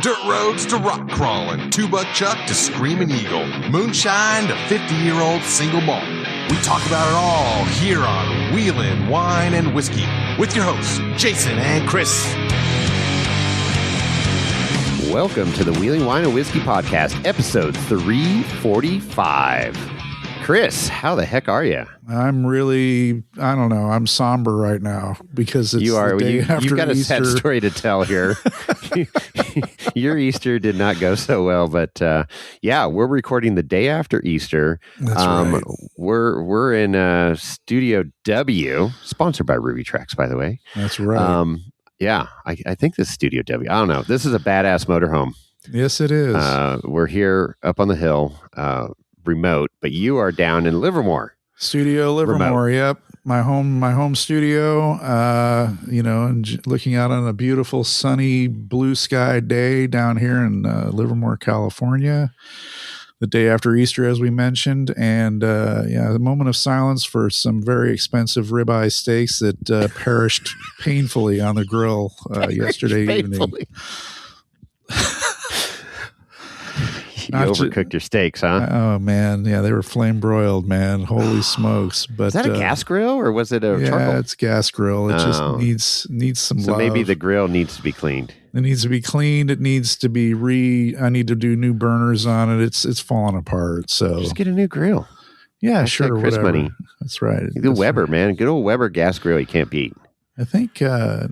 Dirt roads to rock crawling, two-buck chuck to screaming eagle, moonshine to 50-year-old single malt. We talk about it all here on Wheelin' Wine and Whiskey with your hosts, Jason and Chris. Welcome to the Wheeling Wine and Whiskey Podcast, episode 345. Chris, how the heck are you? I'm really, I don't know. I'm somber right now because it's the day after You've got Easter. A sad story to tell here. Your Easter did not go so well, but yeah, we're recording the day after Easter. That's right. We're in Studio W, sponsored by Ruby Tracks, by the way. That's right. Yeah, I think this is Studio W. I don't know. This is a badass motorhome. Yes, it is. We're here up on the hill. Remote, but you are down in Livermore. Studio Livermore, remote. Yep. My home studio, and looking out on a beautiful sunny blue sky day down here in Livermore, California, the day after Easter, as we mentioned. And a moment of silence for some very expensive ribeye steaks that perished painfully on the grill yesterday evening. You overcooked your steaks, huh? Oh man, yeah, they were flame broiled, man. Holy smokes! But is that a gas grill or was it a charcoal? Yeah, it's gas grill. It just needs some love. So maybe the grill needs to be cleaned. It needs to be cleaned. It needs to be I need to do new burners on it. It's falling apart. So just get a new grill. Yeah, sure. Chris whatever. Money. That's right. The Weber, man, good old Weber gas grill. You can't beat. I think, I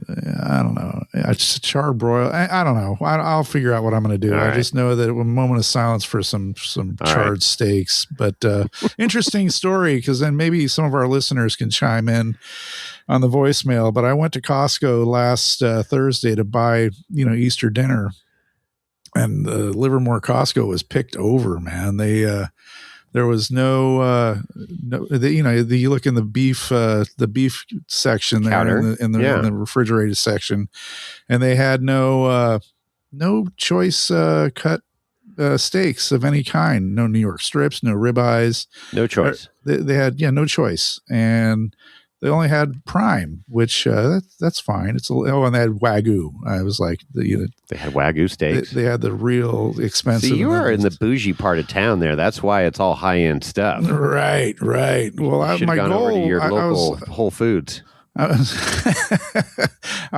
don't know. It's a charbroil. I don't know. I'll figure out what I'm going to do. All I right. just know that a moment of silence for some charred steaks. But interesting story, because then maybe some of our listeners can chime in on the voicemail. But I went to Costco last Thursday to buy, Easter dinner. And the Livermore Costco was picked over, man. There was you look in the beef section there counter. in the refrigerated section, and they had no choice cut steaks of any kind. No New York strips, no ribeyes. No choice. They had no choice, and they only had prime, which that's fine. And they had Wagyu. I was like, they had Wagyu steaks. They had the real expensive. See, you are in the bougie part of town there. That's why it's all high end stuff. Right. Well, my goal over to your local Whole Foods. I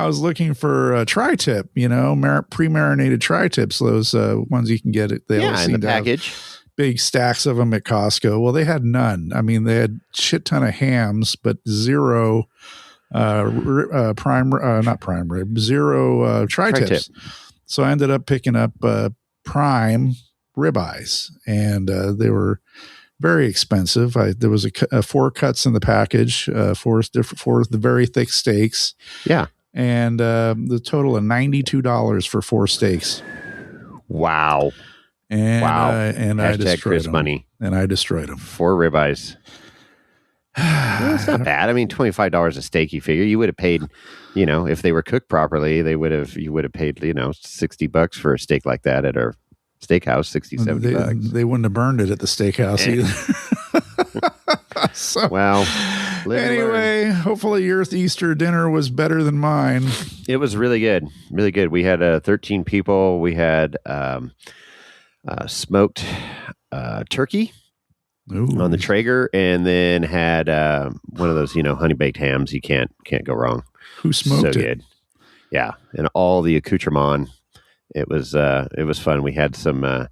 was looking for tri-tip, pre-marinated tri-tips. Those ones you can get it. They in the package. Big stacks of them at Costco. Well, they had none. I mean, they had shit ton of hams, but zero not prime rib, zero tri-tips. So I ended up picking up prime ribeyes, and they were very expensive. There was 4 cuts in the package, four the very thick steaks. Yeah, and the total of $92 for 4 steaks. Wow. And I destroyed Chris them. Money. And I destroyed them. 4 ribeyes. Well, it's not bad. I mean, $25 a steak. You figure you would have paid, if they were cooked properly, you would have paid, $60 for a steak like that at our steakhouse. $60-$70. They wouldn't have burned it at the steakhouse either. So, well, anyway, hopefully your Easter dinner was better than mine. It was really good. Really good. We had 13 people. We had smoked turkey on the Traeger, and then had one of those honey baked hams. You can't go wrong. Who smoked it? Good. Yeah, and all the accoutrement. It was fun. We had some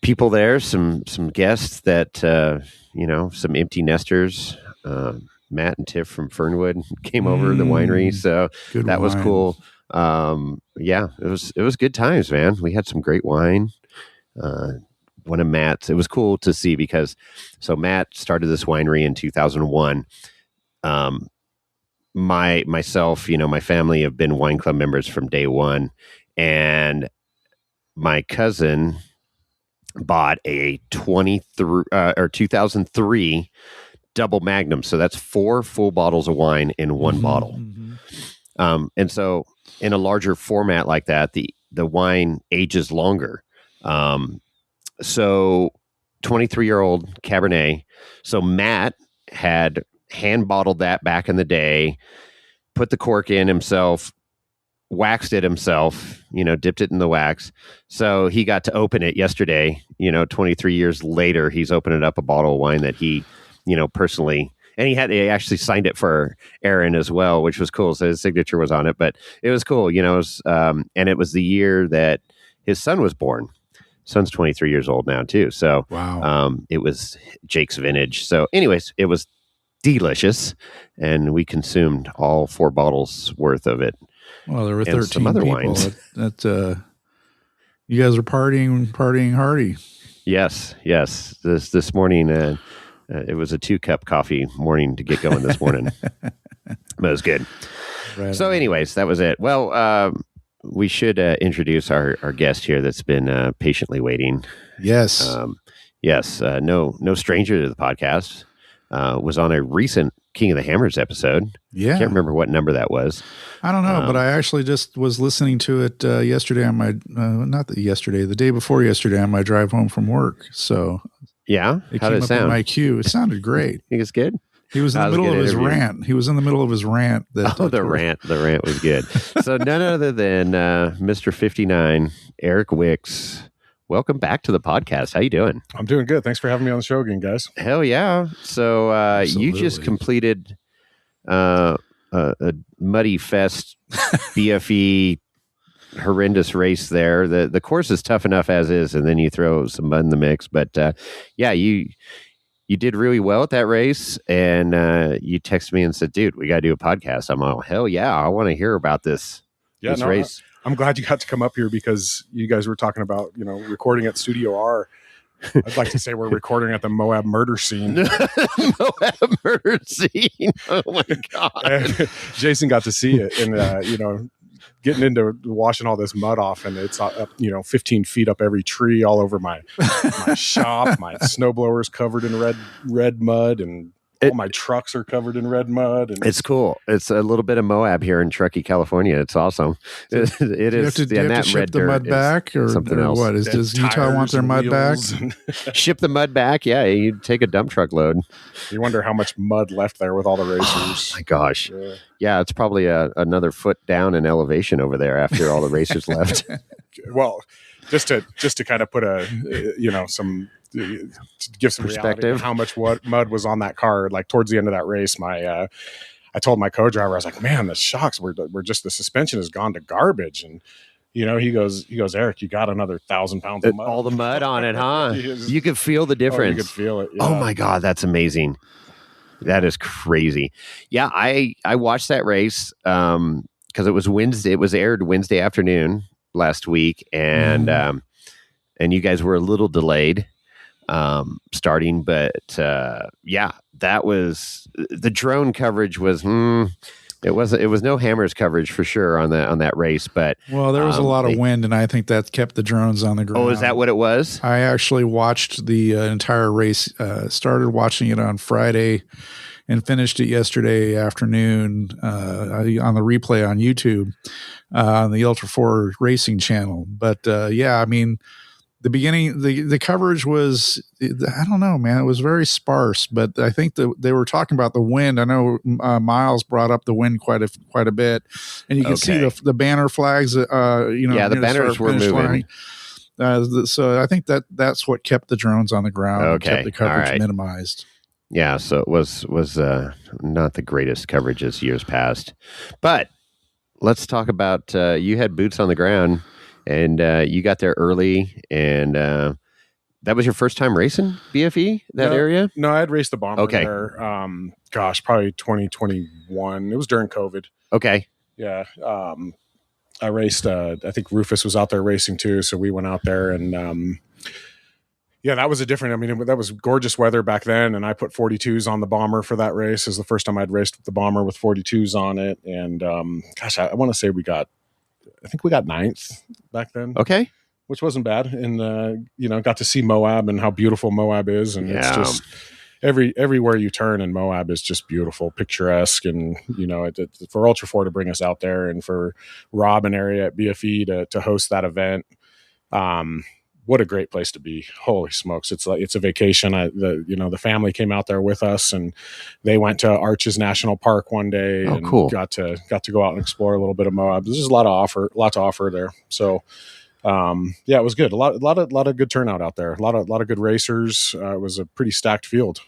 people there, some guests that some empty nesters. Matt and Tiff from Fernwood came over to the winery, so that was cool. It was good times, man. We had some great wine. One of Matt's, it was cool to see because Matt started this winery in 2001. Myself, my family have been wine club members from day one, and my cousin bought a 2003 double magnum. So that's 4 full bottles of wine in one bottle. Mm-hmm. And so in a larger format like that, the wine ages longer. So 23-year-old Cabernet. So Matt had hand bottled that back in the day, put the cork in himself, waxed it himself, dipped it in the wax. So he got to open it yesterday. 23 years later, he's opening up a bottle of wine that he, personally, and he actually signed it for Aaron as well, which was cool. So his signature was on it, but it was cool, and it was the year that his son was born. Son's 23 years old now too. So wow. It was Jake's vintage. So anyways, it was delicious, and we consumed all 4 bottles worth of it. Well, there were 13 some other people. wines. You guys are partying hardy. Yes. This morning, it was a 2-cup coffee morning to get going this morning. But it was good. Right. So anyways, that was it. Well, we should introduce our guest here that's been patiently waiting. Yes. Yes. No stranger to the podcast. Was on a recent King of the Hammers episode. Yeah. Can't remember what number that was. I don't know, but I actually just was listening to it yesterday on my, the day before yesterday on my drive home from work. So yeah, how did it sound? In my queue. It sounded great. Think it's good? He was in the middle of his rant. He was in the middle of his rant. The rant was good. So none other than Mr. 59, Eric Wicks. Welcome back to the podcast. How you doing? I'm doing good. Thanks for having me on the show again, guys. Hell yeah. So you just completed a Muddy Fest BFE horrendous race there. The course is tough enough as is, and then you throw some mud in the mix. But you did really well at that race, and you texted me and said, dude, we got to do a podcast. I'm all, hell yeah, I want to hear about this race. I'm glad you got to come up here because you guys were talking about, recording at Studio R. I'd like to say we're recording at the Moab murder scene. Moab murder scene. Oh my God. And Jason got to see it and, getting into washing all this mud off, and it's up, 15 feet up every tree, all over my shop. My snowblower's covered in red mud, and all my trucks are covered in red mud. And it's cool. It's a little bit of Moab here in Truckee, California. It's awesome. It is. You have to ship the mud back, or something else. What does Utah want their mud back? Ship the mud back. Yeah, you take a dump truck load. You wonder how much mud left there with all the racers. Oh my gosh. Yeah, it's probably another foot down in elevation over there after all the racers left. Well, just to kind of put some. To give some perspective, how much mud was on that car. Like towards the end of that race, I told my co-driver, I was like, "Man, the shocks were just the suspension has gone to garbage." And he goes, Eric, you got another 1,000 pounds of mud. All the mud on it, huh? You could feel the difference. You could feel it. Yeah. Oh my God, that's amazing. That is crazy. Yeah, I watched that race because it was Wednesday. It was aired Wednesday afternoon last week, and you guys were a little delayed starting, but that was the drone coverage was it was no Hammers coverage for sure on that race, but there was a lot of wind, and I think that kept the drones on the ground. Oh, is that what it was? I actually watched the entire race, started watching it on Friday and finished it yesterday afternoon on the replay on YouTube on the Ultra 4 Racing channel. But the beginning, the coverage was, I don't know, man, it was very sparse, but I think they were talking about the wind. I know Miles brought up the wind quite a bit, and you can see the banner flags, Yeah, the banners were moving. So I think that's what kept the drones on the ground, and kept the coverage minimized. Yeah, so it was not the greatest coverage as years past. But let's talk about, you had boots on the ground. And you got there early, and that was your first time racing BFE, area? No, I had raced the bomber there. Probably 2021. It was during COVID. Okay. Yeah. I raced, I think Rufus was out there racing too, so we went out there, and that was that was gorgeous weather back then, and I put 42s on the bomber for that race. It was the first time I'd raced with the bomber with 42s on it, and I want to say we got 9th back then. Okay. Which wasn't bad. And, got to see Moab and how beautiful Moab is. And it's just everywhere you turn in Moab is just beautiful, picturesque. And, for Ultra 4 to bring us out there, and for Rob and area at BFE to host that event, what a great place to be. Holy smokes. It's like, it's a vacation. The family came out there with us, and they went to Arches National Park one day and cool. got to go out and explore a little bit of Moab. There's just a lot to offer there. So, it was good. A lot of good turnout out there. A lot of good racers. It was a pretty stacked field.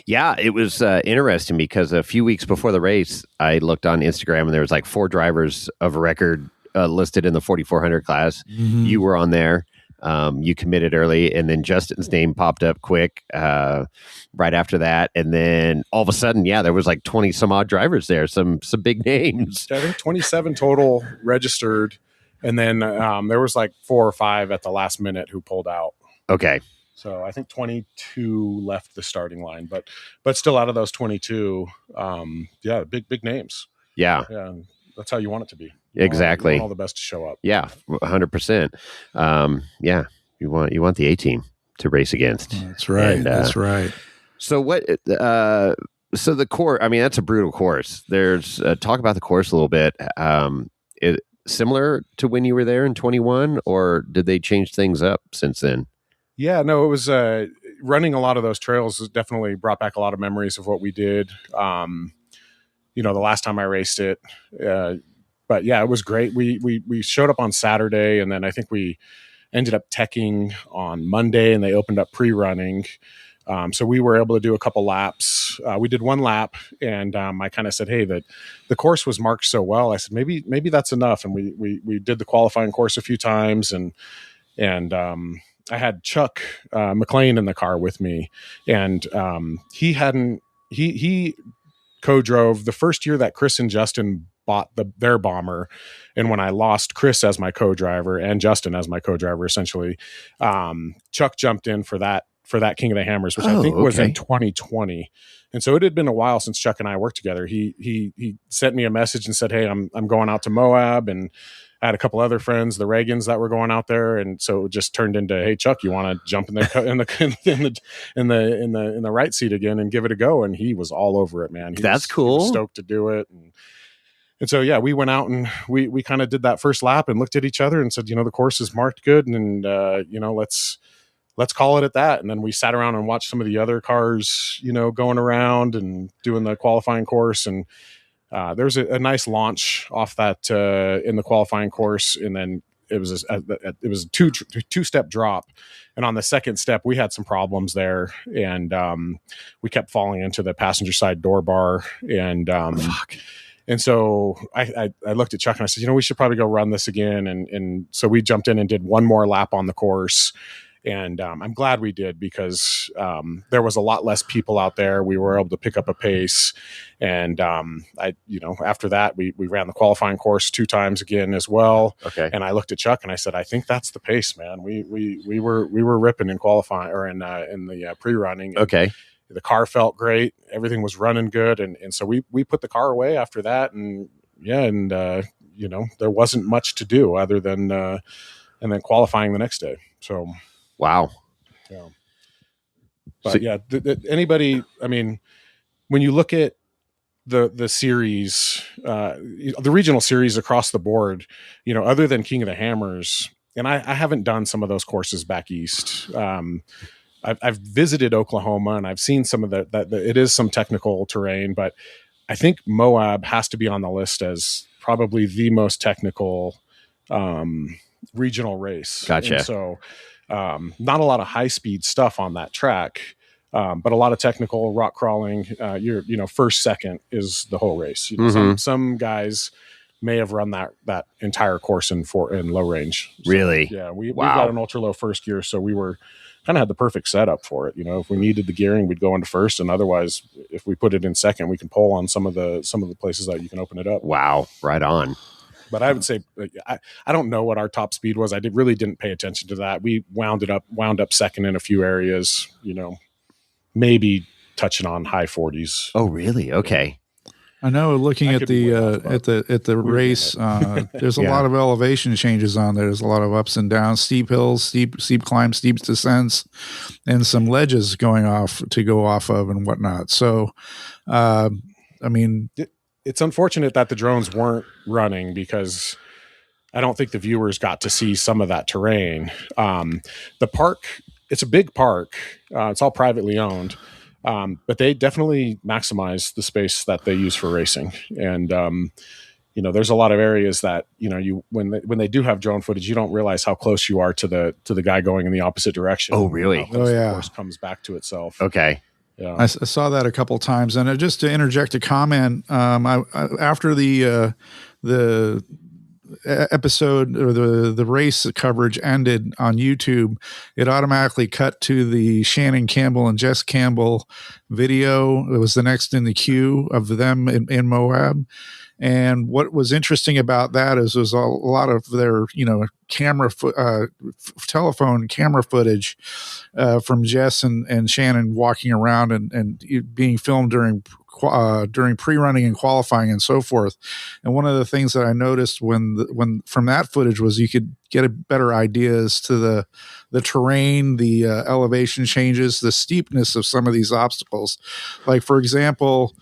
Yeah, it was interesting because a few weeks before the race, I looked on Instagram and there was like 4 drivers of record listed in the 4,400 class. Mm-hmm. You were on there. You committed early, and then Justin's name popped up quick right after that. And then all of a sudden, there was like 20 some odd drivers there, some big names. I think 27 total registered. And then there was like 4 or 5 at the last minute who pulled out. Okay. So I think 22 left the starting line, but still out of those 22, big names. Yeah. Yeah. That's how you want it to be. Exactly. You want all the best to show up. Yeah, 100%. You want the A team to race against. That's right. And, that's right. So what? So the course. I mean, that's a brutal course. There's talk about the course a little bit. It similar to when you were there in 21, or did they change things up since then? Yeah, no, it was running a lot of those trails has definitely brought back a lot of memories of what we did. The last time I raced it, but yeah, it was great. We showed up on Saturday, and then I think we ended up teching on Monday, and they opened up pre-running. So we were able to do a couple laps. We did 1 lap, and I kind of said, hey, the course was marked so well. I said, maybe that's enough. And we did the qualifying course a few times, and I had Chuck McLean in the car with me, and he co-drove the first year that Chris and Justin bought their bomber. And when I lost Chris as my co-driver and Justin as my co-driver, essentially, Chuck jumped in for that King of the Hammers, which I think was in 2020. And so it had been a while since Chuck and I worked together. He sent me a message and said, hey, I'm going out to Moab, and I had a couple other friends, the Reagans, that were going out there, and so it just turned into, hey, Chuck, you want to jump in the right seat again and give it a go? And he was all over it, man. That's cool. He was stoked to do it, and so we went out and we kind of did that first lap and looked at each other and said, the course is marked good, and let's call it at that. And then we sat around and watched some of the other cars, going around and doing the qualifying course, and there was a nice launch off that in the qualifying course, and then it was a two-step drop, and on the second step we had some problems there, and we kept falling into the passenger side door bar, and and so I looked at Chuck and I said, we should probably go run this again, and so we jumped in and did 1 more lap on the course. And I'm glad we did, because there was a lot less people out there. We were able to pick up a pace, and after that, we ran the qualifying course 2 times again as well. Okay. And I looked at Chuck and I said, I think that's the pace, man. We were ripping in qualifying, or in the pre-running. Okay. The car felt great. Everything was running good, and so we put the car away after that, and there wasn't much to do other than and then qualifying the next day. So. Wow. Yeah. But anybody, I mean, when you look at the series, the regional series across the board, other than King of the Hammers, and I haven't done some of those courses back east. I've visited Oklahoma, and I've seen some of that it is some technical terrain, but I think Moab has to be on the list as probably the most technical regional race. Gotcha. And so not a lot of high speed stuff on that track, but a lot of technical rock crawling. First, second is the whole race. Some guys may have run that entire course in low range. So, really? Yeah. We got an ultra low first gear, so we were kind of had the perfect setup for it. If we needed the gearing, we'd go into first, and otherwise, if we put it in second, we can pull on some of the places that you can open it up. Wow. Right on. But I would say I don't know what our top speed was. I really didn't pay attention to that. We wound up second in a few areas. Maybe touching on high 40s. Oh, really? Okay. I know. Looking at the race, there's a lot of elevation changes on there. There's a lot of ups and downs, steep hills, steep climbs, steep descents, and some ledges go off of and whatnot. So, I mean. It's unfortunate that the drones weren't running, because I don't think the viewers got to see some of that terrain. The park, it's a big park. It's all privately owned, but they definitely maximize the space that they use for racing. And there's a lot of areas that when they do have drone footage, you don't realize how close you are to the guy going in the opposite direction. Oh, really? The course comes back to itself. Okay. Yeah. I saw that a couple times, and just to interject a comment, after the episode or the race coverage ended on YouTube, it automatically cut to the Shannon Campbell and Jess Campbell video. It was the next in the queue of them in Moab. And what was interesting about that is there's a lot of their, telephone camera footage from Jess and Shannon walking around and being filmed during pre-running and qualifying and so forth. And one of the things that I noticed when from that footage was you could get a better idea as to the terrain, the elevation changes, the steepness of some of these obstacles. Like, for example,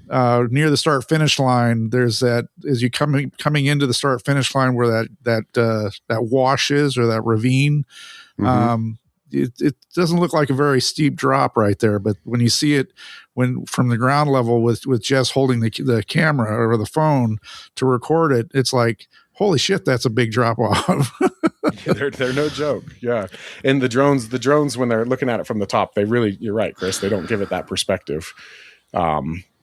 near the start finish line, there's that as you coming into the start finish line where that wash is, or that ravine. Mm-hmm. It doesn't look like a very steep drop right there, but when you see it from the ground level with Jess holding the camera or the phone to record it, it's like, holy shit, that's a big drop off. They're no joke. Yeah. And the drones, when they're looking at it from the top, you're right, Chris, they don't give it that perspective.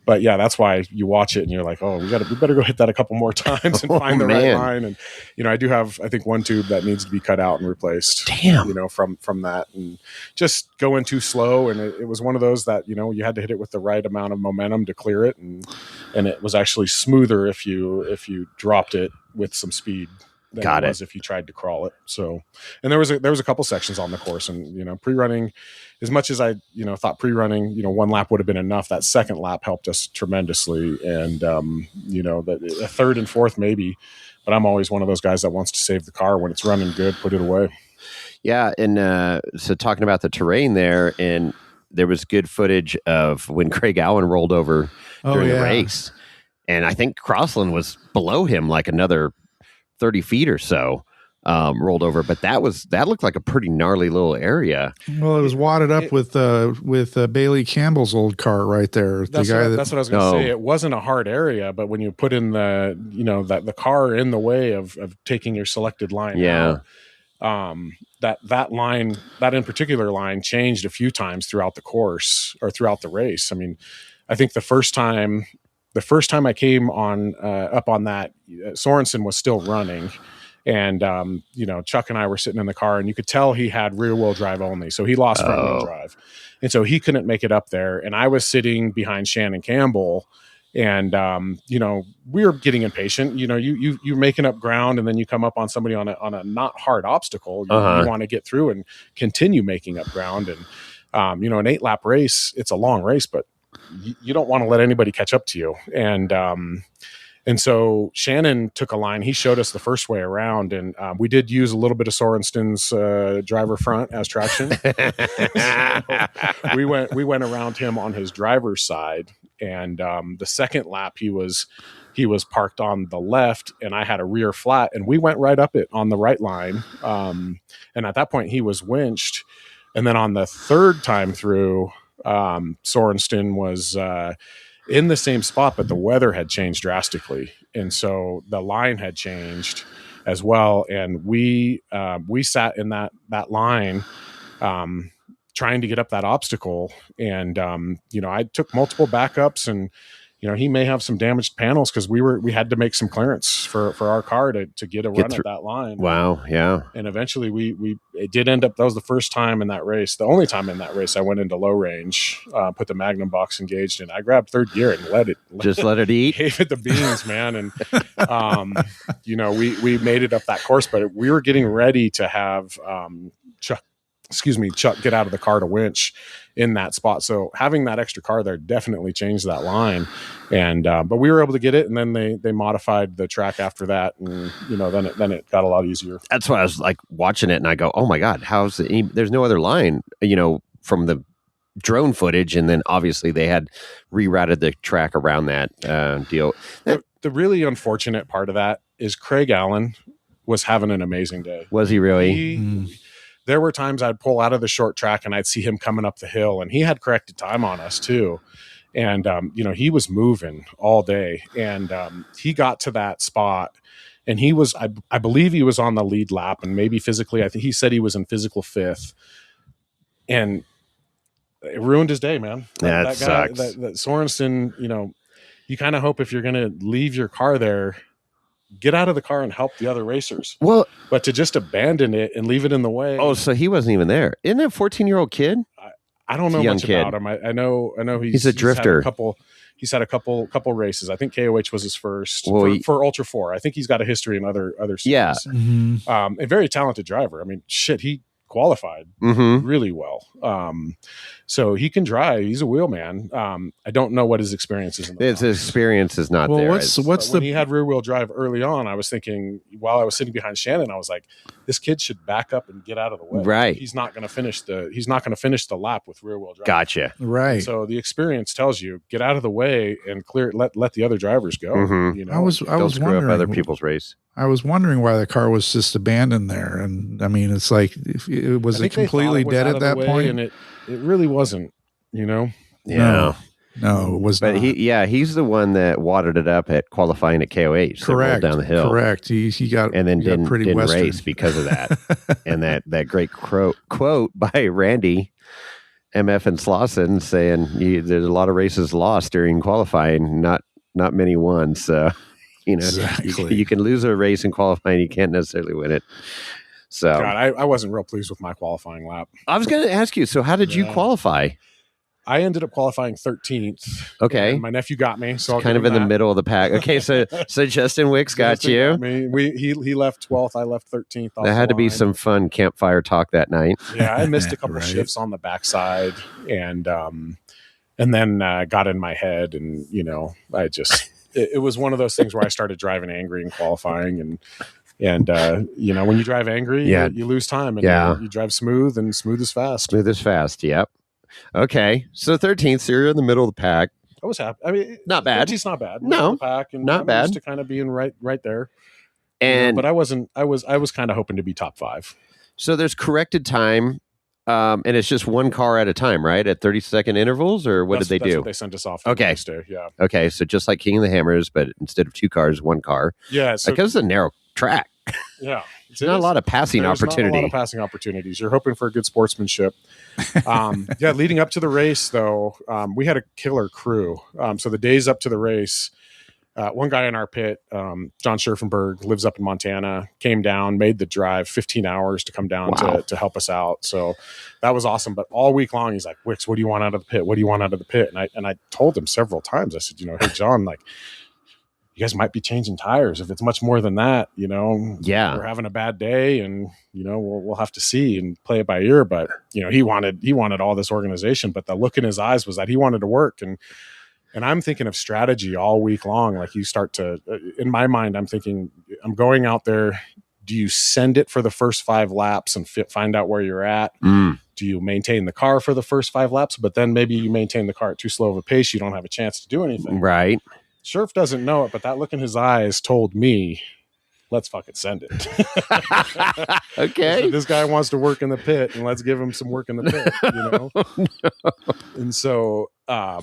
But yeah, that's why you watch it and you're like, oh, we better go hit that a couple more times and find the right line. And, I do have, I think, one tube that needs to be cut out and replaced. Damn. From that, and just going too slow. And it was one of those that, you had to hit it with the right amount of momentum to clear it. And it was actually smoother if you dropped it with some speed than it was if you tried to crawl it. So, and there was a couple sections on the course, and, pre-running, as much as I, thought pre-running, one lap would have been enough, that second lap helped us tremendously. And, a third and fourth maybe, but I'm always one of those guys that wants to save the car when it's running good, put it away. Yeah. And so talking about the terrain there, and there was good footage of when Craig Allen rolled over during the race. And I think Crossland was below him like another 30 feet or so. Rolled over, but that looked like a pretty gnarly little area. Well, it was wadded up with Bailey Campbell's old car right there. That's what I was going to say. It wasn't a hard area, but when you put in the car in the way of taking your selected line out, that line, that in particular line, changed a few times throughout the course or throughout the race. I mean, I think the first time I came on up on that, Sorensen was still running. And, Chuck and I were sitting in the car, and you could tell he had rear wheel drive only. So he lost front wheel drive. And so he couldn't make it up there. And I was sitting behind Shannon Campbell, and, we were getting impatient. You're making up ground, and then you come up on somebody on a not hard obstacle. You want to get through and continue making up ground. And, an 8-lap race, it's a long race, but you don't want to let anybody catch up to you. And so Shannon took a line. He showed us the first way around, and we did use a little bit of Sorensen's driver front as traction. So we went around him on his driver's side, and the second lap he was parked on the left, and I had a rear flat, and we went right up it on the right line. And at that point, he was winched. And then on the third time through, Sorensen was in the same spot, but the weather had changed drastically. And so the line had changed as well. And we sat in that line, trying to get up that obstacle. And, I took multiple backups, and, he may have some damaged panels because we had to make some clearance for our car to get a run at that line. Wow. Yeah. And eventually it did end up, that was the first time in that race, the only time in that race I went into low range, put the Magnum box engaged, and I grabbed third gear and let it eat. Gave it the beans, man. And, we made it up that course, but we were getting ready to have, Chuck get out of the car to winch in that spot. So having that extra car there definitely changed that line. And, but we were able to get it, and then they modified the track after that. And, then it got a lot easier. That's why I was like watching it, and I go, oh my God, there's no other line, from the drone footage. And then obviously they had rerouted the track around that deal. The really unfortunate part of that is Craig Allen was having an amazing day. Was he really? There were times I'd pull out of the short track and I'd see him coming up the hill, and he had corrected time on us too. And, he was moving all day, and he got to that spot, and he was, I believe he was on the lead lap, and maybe physically, I think he said he was in physical 5th, and it ruined his day, man. That sucks. That Sorensen, you kind of hope if you're going to leave your car there, get out of the car and help the other racers. Well, but to just abandon it and leave it in the way. Oh, so he wasn't even there. Isn't that a 14-year-old kid? I don't know much about him. I know he's a drifter. He's had a couple races. I think KOH was his first for Ultra 4. I think he's got a history in other series. Yeah. A very talented driver. I mean, shit, he qualified really well. So he can drive. He's a wheelman. I don't know what his experience is. His experience is not there. When he had rear wheel drive early on, I was thinking, while I was sitting behind Shannon, I was like, this kid should back up and get out of the way. Right. He's not going to finish the lap with rear wheel drive. Gotcha. Right. So the experience tells you, get out of the way and clear. Let the other drivers go. I was screw wondering up other people's race. I was wondering why the car was just abandoned there, and I mean, it's like, was it completely dead at that point? And it really wasn't. Yeah. No, it was but not. He's the one that wadded it up at qualifying at KOH. Correct. Down the hill. Correct. He got and then didn't Western. race because of that. And that great quote by Randy MF and Slauson saying, "There's a lot of races lost during qualifying, not many won." So exactly. you can lose a race in qualifying, you can't necessarily win it. So God, I wasn't real pleased with my qualifying lap. I was going to ask you. So how did you qualify? I ended up qualifying 13th. Okay. My nephew got me. So kind of in the middle of the pack. Okay. So Justin Wicks got you. He left 12th. I left 13th. There had to be some fun campfire talk that night. Yeah. I missed a couple shifts on the backside, and then got in my head, and, I just, it was one of those things where I started driving angry in qualifying, and when you drive angry, you lose time, and you drive smooth, and smooth is fast. Smooth is fast. Yep. Okay, so 13th, so you're in the middle of the pack. I was happy. I mean, not bad. It's not bad. No, pack, and not bad. Used to kind of being right there. And but I wasn't. I was kind of hoping to be top 5. So there's corrected time, and it's just one car at a time, right? At 30-second intervals, or what did they do? That's what they sent us off. Okay. Yeah. Okay, so just like King of the Hammers, but instead of 2 cars, 1 car. Yeah. So, because it's a narrow track. Yeah. There's not a lot of passing opportunity. Not a lot of passing opportunities. You're hoping for good sportsmanship. Leading up to the race, though, we had a killer crew. So the days up to the race, one guy in our pit, John Scherfenberg, lives up in Montana, came down, made the drive 15 hours to come down to help us out. So that was awesome. But all week long, he's like, Wicks, what do you want out of the pit? What do you want out of the pit? And I told him several times, I said, hey, John, like, you guys might be changing tires. If it's much more than that, we're having a bad day, and, we'll have to see and play it by ear. But, he wanted all this organization, but the look in his eyes was that he wanted to work. And I'm thinking of strategy all week long. Like, you start to, in my mind, I'm thinking, I'm going out there. Do you send it for the first 5 laps and find out where you're at? Do you maintain the car for the first 5 laps, but then maybe you maintain the car at too slow of a pace? You don't have a chance to do anything. Right. Scherf doesn't know it, but that look in his eyes told me, let's fucking send it. Okay. So this guy wants to work in the pit, and let's give him some work in the pit, No. And so, that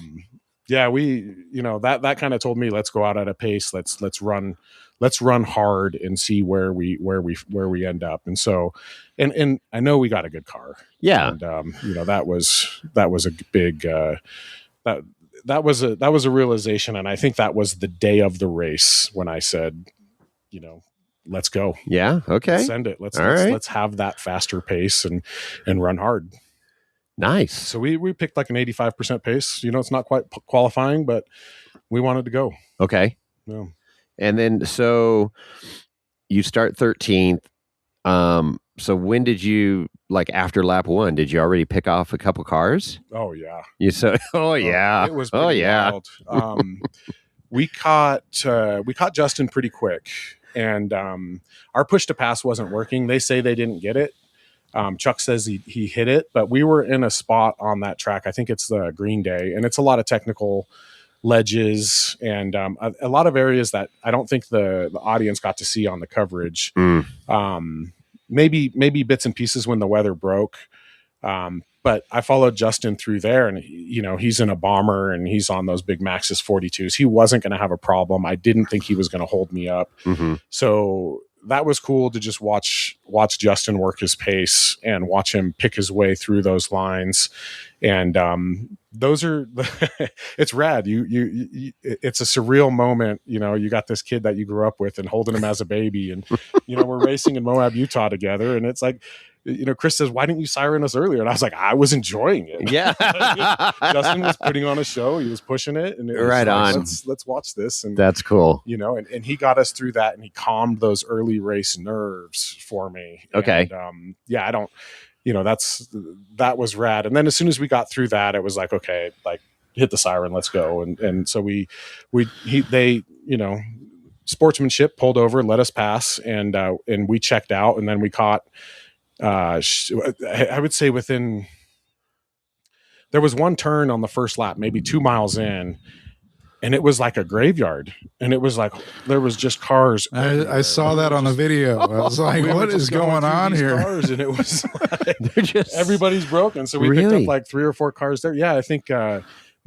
kind of told me, let's go out at a pace. Let's run hard and see where we end up. And so, and I know we got a good car. Yeah. And, that was a big, that was a realization. And I think that was the day of the race when I said, let's go. Yeah. Okay. Let's send it. Let's have that faster pace and run hard. Nice. So we picked like an 85% pace. It's not quite qualifying, but we wanted to go. Okay. Yeah. And then, so you start 13th. So when did you, like, after lap 1, did you already pick off a couple cars? Oh yeah. Yeah. It was pretty wild. We caught Justin pretty quick, and our push to pass wasn't working. They say they didn't get it. Chuck says he hit it, but we were in a spot on that track. I think it's the Green Day, and it's a lot of technical ledges, and a lot of areas that I don't think the audience got to see on the coverage. Maybe bits and pieces when the weather broke. But I followed Justin through there, and he's in a bomber and he's on those big Maxxis 42s. He wasn't going to have a problem. I didn't think he was going to hold me up. So that was cool to just watch Justin work his pace and watch him pick his way through those lines. And those are it's rad. It's a surreal moment. You got this kid that you grew up with and holding him as a baby, and we're racing in Moab, Utah together, and it's like, Chris says, "Why didn't you siren us earlier?" And I was like, I was enjoying it. Yeah. Justin was putting on a show. He was pushing it, and it was right like, on. Let's watch this. And that's cool. And he got us through that, and he calmed those early race nerves for me. Okay. And, I don't, that was rad. And then as soon as we got through that, it was like, okay, like hit the siren, let's go. And so they sportsmanship pulled over, let us pass, and we checked out, and then we caught. I would say there was one turn on the first lap, maybe 2 miles in, and it was like a graveyard, and it was like there was just cars. I saw that on the video. I was like, what is going on here? Cars, and it was like, everybody's broken. So we picked up like 3 or 4 cars there. Yeah, I think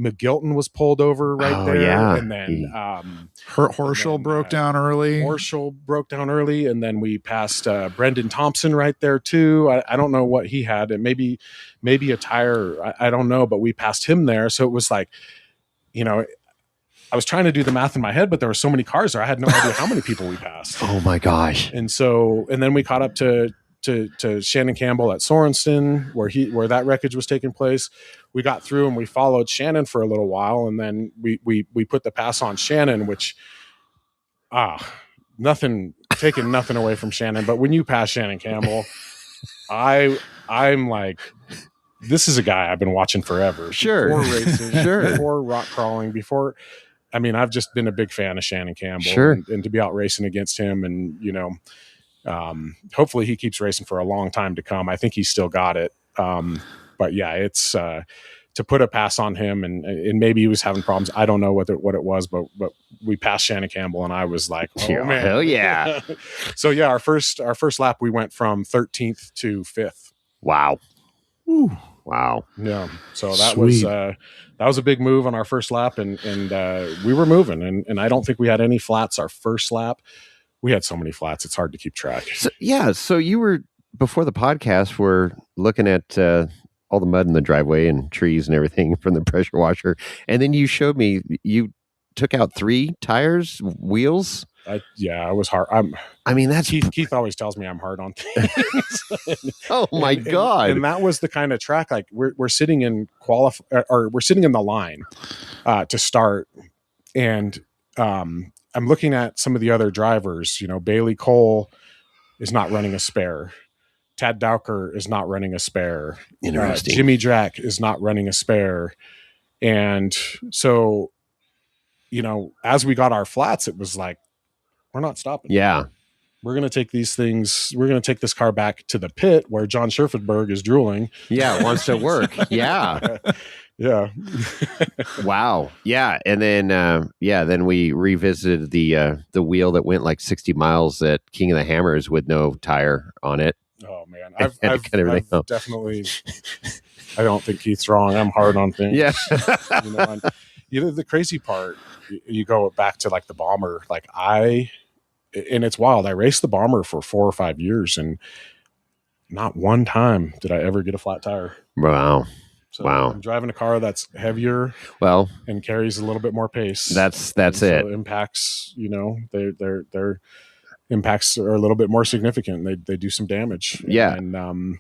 McGilton was pulled over right there. Yeah. And then Horschel broke down early. Horschel broke down early. And then we passed Brendan Thompson right there too. I don't know what he had. And maybe a tire. I don't know, but we passed him there. So it was like, I was trying to do the math in my head, but there were so many cars there. I had no idea how many people we passed. Oh my gosh. And then we caught up to Shannon Campbell at Sorensen, where that wreckage was taking place. We got through and we followed Shannon for a little while, and then we put the pass on Shannon, which taking nothing away from Shannon, but when you pass Shannon Campbell, I'm like, this is a guy I've been watching forever. Sure. Before racing, before rock crawling, I've just been a big fan of Shannon Campbell. Sure. And to be out racing against him, and hopefully he keeps racing for a long time to come. I think he's still got it. But yeah, it's to put a pass on him, and maybe he was having problems. I don't know what it was, but we passed Shannon Campbell, and I was like, oh man, hell yeah. So yeah, our first lap, we went from 13th to 5th. Wow. Ooh. Wow. Yeah. So that was a big move on our first lap, and we were moving, and I don't think we had any flats our first lap. We had so many flats, it's hard to keep track. So you were, before the podcast, we're looking at all the mud in the driveway and trees and everything from the pressure washer. And then you showed me you took out 3 tires, wheels. I was hard. That's Keith always tells me I'm hard on things. Oh my God. And that was the kind of track, like we're sitting in we're sitting in the line to start. And I'm looking at some of the other drivers. Bailey Cole is not running a spare. Tad Dowker is not running a spare. Interesting. Jimmy Drack is not running a spare. And so, as we got our flats, it was like, we're not stopping. Yeah. We're going to take these things. We're going to take this car back to the pit where John Scherfenberg is drooling. Yeah. Wants to work. Yeah. Yeah. Wow. Yeah. And then, then we revisited the wheel that went like 60 miles at King of the Hammers with no tire on it. Oh man. I've definitely, I don't think Keith's wrong. I'm hard on things. Yeah. The crazy part, you go back to like the bomber, and it's wild. I raced the bomber for 4 or 5 years, and not one time did I ever get a flat tire. Wow. So wow. I'm driving a car that's heavier, and carries a little bit more pace. That's and it. So impacts, their impacts are a little bit more significant. They do some damage. Yeah. And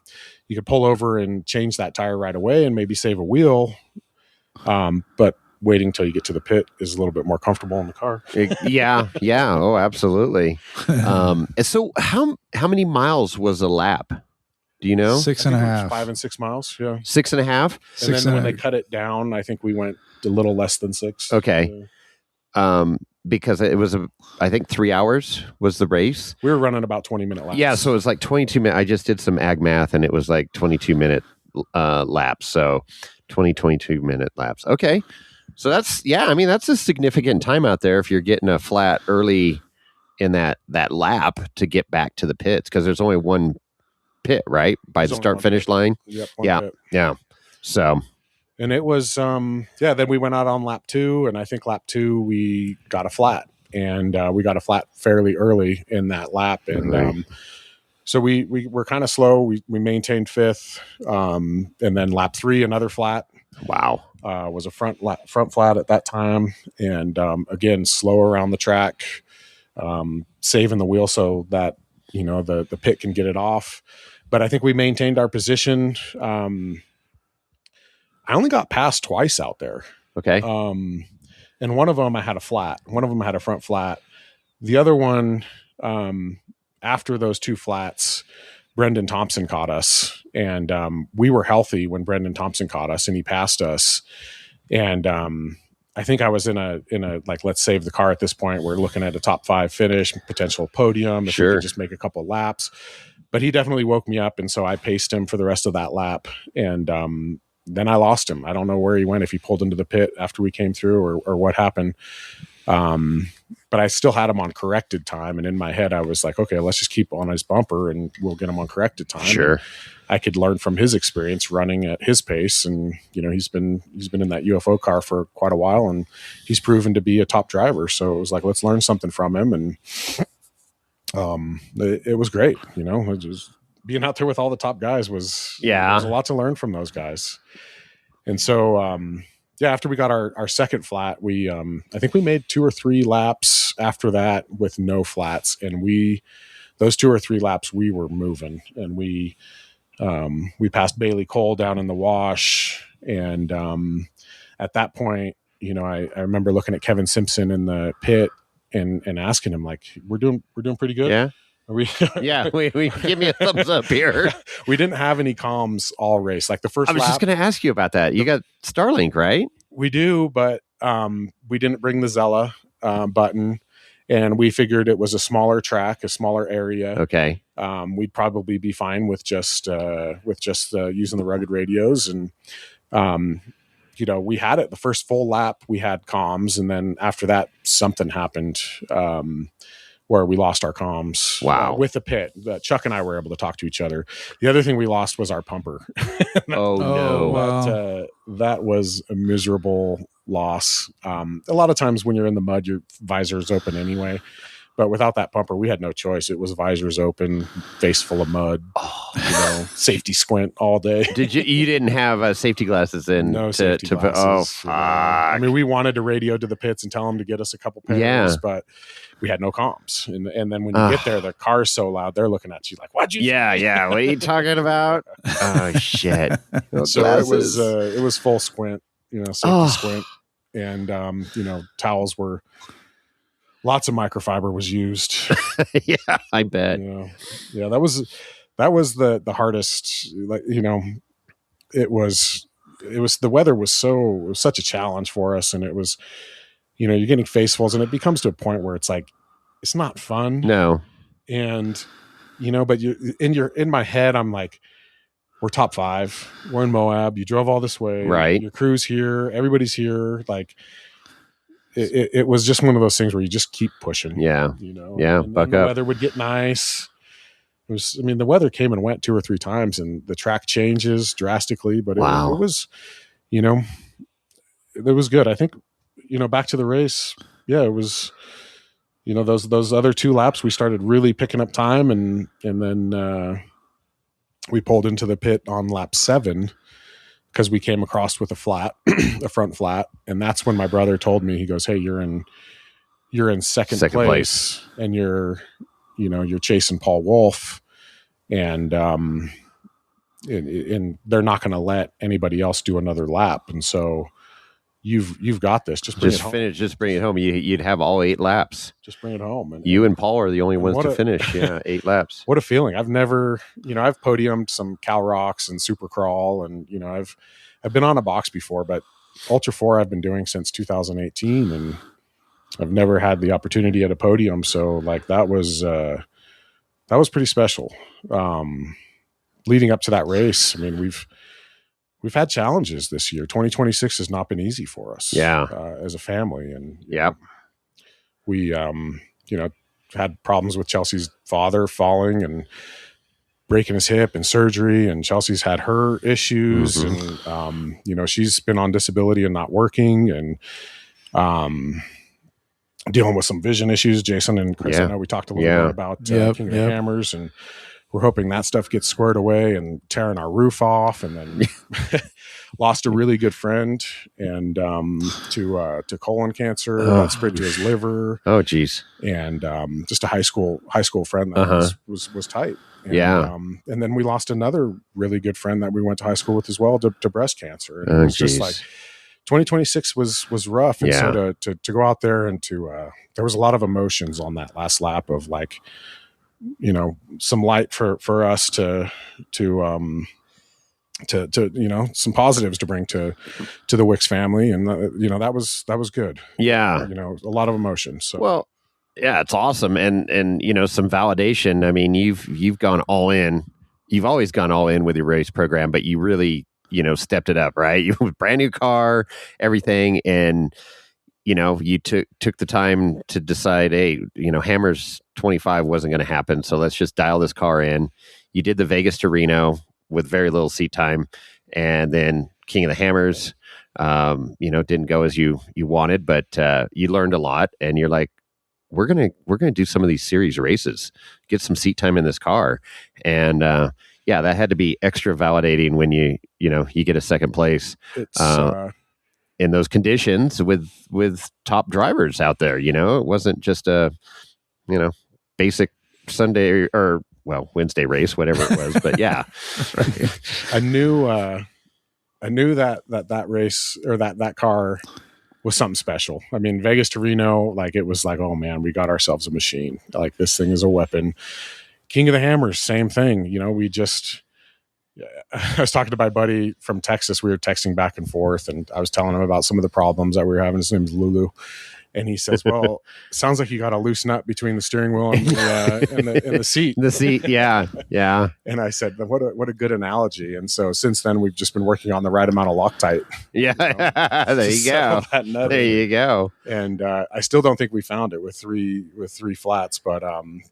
you could pull over and change that tire right away and maybe save a wheel. But waiting till you get to the pit is a little bit more comfortable in the car. Yeah. Oh, absolutely. So how many miles was a lap? Do you know? 6.5. 5 and 6 miles. Yeah. 6.5. And then when they cut it down, I think we went a little less than 6. Okay. Because it was, I think 3 hours was the race. We were running about 20-minute laps. Yeah. So it was like 22 minutes. I just did some ag math, and it was like 22-minute laps. So 22-minute laps. Okay. So that's that's a significant time out there if you're getting a flat early in that lap to get back to the pits, because there's only one pit, right? By the start finish line. Yep. Pit. Yeah. So, and it was then we went out on lap 2, and I think lap 2 we got a flat, and we got a flat fairly early in that lap, and so we were kind of slow. We maintained 5th, and then lap 3 another flat. Wow. Was a front flat at that time, and again slow around the track, saving the wheel so that the pit can get it off. But I think we maintained our position. I only got passed twice out there. Okay. And one of them I had a flat. One of them had a front flat. The other one, after those 2 flats, Brendan Thompson caught us, and we were healthy when Brendan Thompson caught us, and he passed us. And I think I was in a like, let's save the car at this point. We're looking at a top 5 finish, potential podium if we could just make a couple laps. But he definitely woke me up, and so I paced him for the rest of that lap. And then I lost him. I don't know where he went, if he pulled into the pit after we came through or what happened. But I still had him on corrected time. And in my head, I was like, okay, let's just keep on his bumper and we'll get him on corrected time. Sure. And I could learn from his experience running at his pace. And, he's been in that UFO car for quite a while, and he's proven to be a top driver. So it was like, let's learn something from him. And, it was great. Just being out there with all the top guys was a lot to learn from those guys. And so, after we got our second flat, we I think we made 2 or 3 laps after that with no flats, and those 2 or 3 laps we were moving, and we passed Bailey Cole down in the wash, and at that point, I remember looking at Kevin Simpson in the pit and asking him, like, we're doing pretty good. Yeah. Are we we give me a thumbs up here. We didn't have any comms all race. Like the first I was lap, just going to ask you about that. You got Starlink, right? We do, but we didn't bring the Zella button, and we figured it was a smaller track, a smaller area. Okay. We'd probably be fine with just using the rugged radios, and we had it the first full lap. We had comms, and then after that, something happened where we lost our comms. Wow. With the pit. Chuck and I were able to talk to each other. The other thing we lost was our pumper. No. Wow. That was a miserable loss. A lot of times when you're in the mud, your visor's open anyway. But without that pumper, we had no choice. It was visors open, face full of mud, safety squint all day. You didn't have safety glasses in? No safety glasses. Oh, fuck. I mean, we wanted to radio to the pits and tell them to get us a couple pairs, but we had no comms. And then when you get there, the car's so loud, they're looking at you like, what'd you say? Yeah. What are you talking about? Oh, shit. So it was full squint, safety squint. And, towels were... Lots of microfiber was used. Yeah, I bet. That was the hardest. It was the weather was such a challenge for us, and it was, you're getting facefuls, and it becomes to a point where it's like, it's not fun. No. And but in my head, I'm like, we're top 5. We're in Moab. You drove all this way. Right. Your crew's here. Everybody's here. Like. It was just one of those things where you just keep pushing. Yeah. Yeah. Buck up. The up. weather would get nice. The weather came and went 2 or 3 times, and the track changes drastically, but it was, it was good. I think, back to the race. Yeah, it was, those other 2 laps, we started really picking up time, and then we pulled into the pit on lap 7. Because we came across with a flat, a front flat, and that's when my brother told me, he goes, "Hey, you're in second place, and you're chasing Paul Wolf, and they're not going to let anybody else do another lap, and so you've got this. Just bring it home. Just bring it home. You'd have all 8 laps. Just bring it home. And you and Paul are the only ones to finish. Yeah, 8 laps. What a feeling! I've never, I've podiumed some Cal Rocks and Super Crawl, and I've been on a box before, but Ultra 4 I've been doing since 2018, and I've never had the opportunity at a podium. So like that was pretty special. Leading up to that race, we've had challenges this year. 2026 has not been easy for us. As a family, and we had problems with Chelsea's father falling and breaking his hip and surgery, and Chelsea's had her issues, and she's been on disability and not working, and dealing with some vision issues. Jason and Chris, I know we talked a little bit about King of the Hammers, and we're hoping that stuff gets squared away, and tearing our roof off, and then lost a really good friend and to colon cancer that spread to his liver. Oh, geez. And just a high school friend that was tight. And, and then we lost another really good friend that we went to high school with as well to breast cancer. And it was just like 2026 was rough. And so to go out there and there was a lot of emotions on that last lap of like, some light for us to some positives to bring to the Wicks family. And, that was good. Yeah. A lot of emotion. So, well, yeah, it's awesome. And, some validation. I mean, you've gone all in. You've always gone all in with your race program, but you really, stepped it up, right? You have a brand new car, everything. And, you took the time to decide, hey, Hammers 25 wasn't going to happen. So let's just dial this car in. You did the Vegas to Reno with very little seat time. And then King of the Hammers, didn't go as you wanted, but you learned a lot, and you're like, we're going to do some of these series races, get some seat time in this car. And that had to be extra validating when you get a second place. It's in those conditions with top drivers out there. It wasn't just a basic Sunday or Wednesday race, whatever it was. But yeah, I knew that race or that car was something special. I mean, Vegas to Reno, like it was like, oh man, we got ourselves a machine. Like this thing is a weapon. King of the Hammers, same thing. I was talking to my buddy from Texas. We were texting back and forth, and I was telling him about some of the problems that we were having. His name is Lulu. And he says, well, sounds like you got a loose nut between the steering wheel and the seat. The seat, yeah. And I said, what a good analogy. And so since then, we've just been working on the right amount of Loctite. Yeah, there you go. There you go. And I still don't think we found it with three flats, but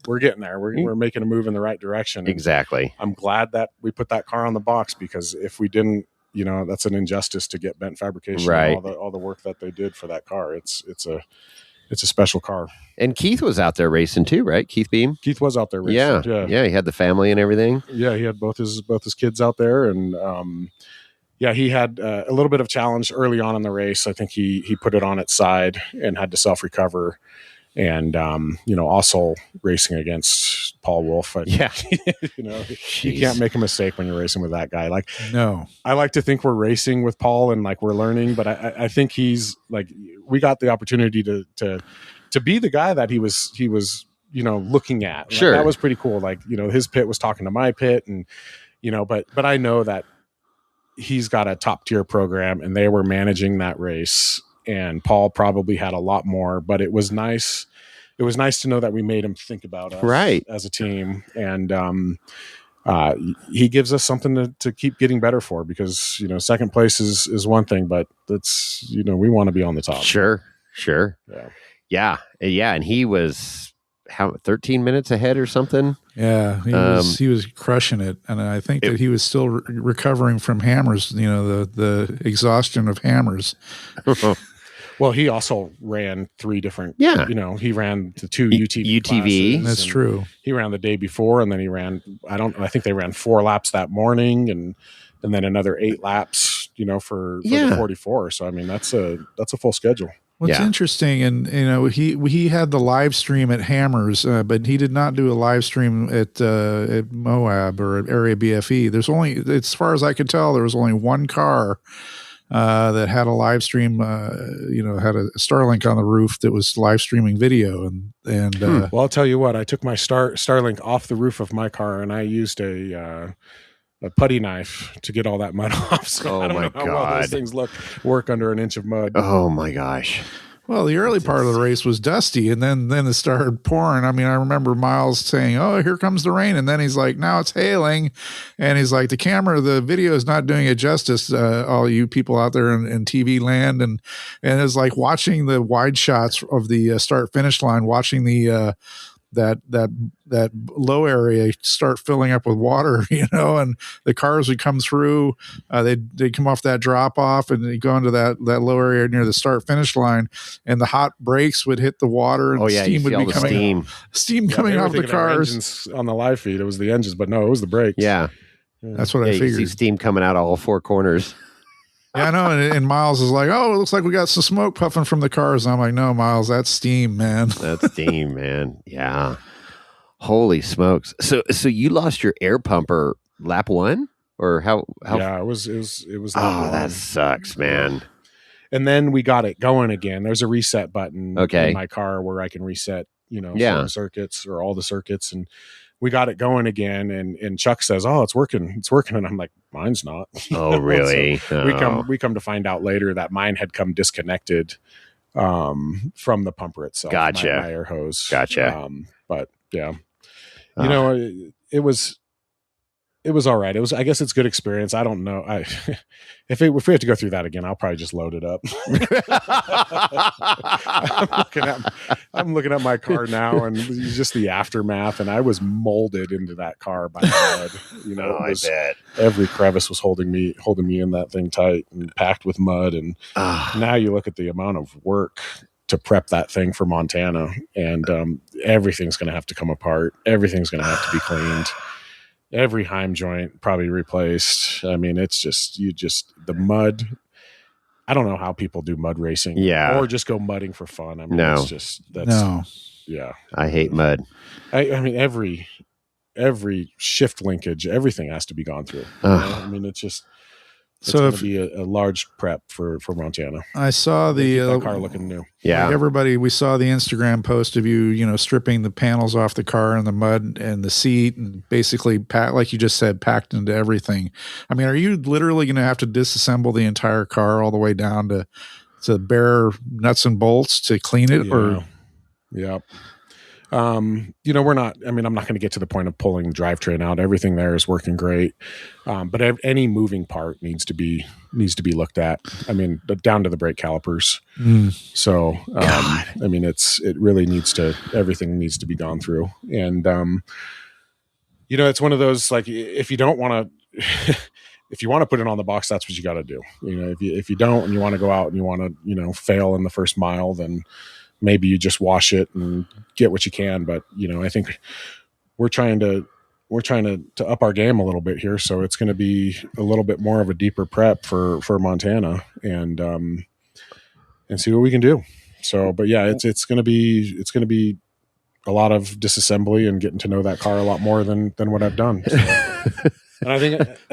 we're getting there. We're making a move in the right direction. And exactly. I'm glad that we put that car on the box, because if we didn't, that's an injustice to Get Bent Fabrication, right? And all the work that they did for that car. It's a special car. And Keith was out there racing too, right? Keith Beam. Keith was out there racing. Yeah. He had the family and everything. Yeah, he had both his kids out there, and he had a little bit of challenge early on in the race. I think he put it on its side and had to self recover. And, also racing against Paul Wolf. You can't make a mistake when you're racing with that guy. Like, no, I like to think we're racing with Paul and like we're learning, but I think he's like, we got the opportunity to be the guy that he was, looking at. Like, sure. That was pretty cool. Like, his pit was talking to my pit, and, but I know that he's got a top tier program, and they were managing that race. And Paul probably had a lot more, but it was nice. It was nice to know that we made him think about us as a team. And he gives us something to keep getting better for, because, second place is one thing, but that's, we want to be on the top. Sure. Yeah. And he was 13 minutes ahead or something. Yeah, he was crushing it, and I think that he was still recovering from Hammers. The exhaustion of Hammers. Well, he also ran 3 different. Yeah, he ran the 2 UTV. UTV. That's true. He ran the day before, and then he ran. I think they ran 4 laps that morning, and then another 8 laps. For the 44. So I mean, that's a full schedule. What's interesting, and he had the live stream at Hammers, but he did not do a live stream at Moab or at Area BFE. There's only, as far as I could tell, there was only one car that had a live stream. Had a Starlink on the roof that was live streaming video, and well, I'll tell you what, I took my Starlink off the roof of my car, and I used a putty knife to get all that mud off. So I don't know how well those things work under an inch of mud. Oh my gosh. Well, the early part of the race was dusty, and then it started pouring. I mean, I remember Miles saying, "Oh, here comes the rain," and then he's like, "Now it's hailing," and he's like, the video is not doing it justice. All you people out there in TV land, and it's like watching the wide shots of the start finish line, watching the that low area start filling up with water, and the cars would come through, they'd come off that drop off and they'd go into that low area near the start finish line, and the hot brakes would hit the water, and steam would be coming coming off the cars. On the live feed, it was the engines, but no, it was the brakes. Yeah. That's what I figured. You see steam coming out of all four corners. Yeah, I know. And Miles is like, "Oh, it looks like we got some smoke puffing from the cars." And I'm like, "No, Miles, that's steam, man." That's steam, man. Yeah. Holy smokes. So you lost your air pumper lap one, or how? Yeah, it was. Oh, that sucks, man. And then we got it going again. There's a reset button in my car where I can reset, some circuits or all the circuits, and we got it going again, and Chuck says, "Oh, it's working," and I'm like, "Mine's not." Oh, really? So we come to find out later that mine had come disconnected from the pumper itself. Gotcha. My air hose. Gotcha. But yeah, it was all right. I guess it's good experience. I don't know. If we have to go through that again, I'll probably just load it up. I'm looking at my car now, and just the aftermath, and I was molded into that car by mud. I bet every crevice was holding me in that thing tight and packed with mud. And now you look at the amount of work to prep that thing for Montana, and everything's going to have to come apart. Everything's going to have to be cleaned. Every Heim joint probably replaced. I mean, it's just the mud. I don't know how people do mud racing, or just go mudding for fun. I mean, yeah. I hate mud. I mean, every shift linkage, everything has to be gone through. I mean, it's going to be a large prep for Montana. I saw the car looking new. Yeah, like everybody. We saw the Instagram post of you, stripping the panels off the car and the mud and the seat, and basically like you just said, packed into everything. I mean, are you literally going to have to disassemble the entire car all the way down to bare nuts and bolts to clean it? Or yeah. We're not, I'm not going to get to the point of pulling drivetrain out. Everything there is working great. But any moving part needs to be looked at. I mean, down to the brake calipers. So, it really everything needs to be gone through. And, it's one of those, like, if you don't want to, if you want to put it on the box, that's what you got to do. If you don't, and you want to go out and you want to, fail in the first mile, then maybe you just wash it and get what you can. But, I think we're trying to up our game a little bit here. So it's going to be a little bit more of a deeper prep for Montana, and see what we can do. So, but yeah, it's going to be a lot of disassembly and getting to know that car a lot more than what I've done. So. And I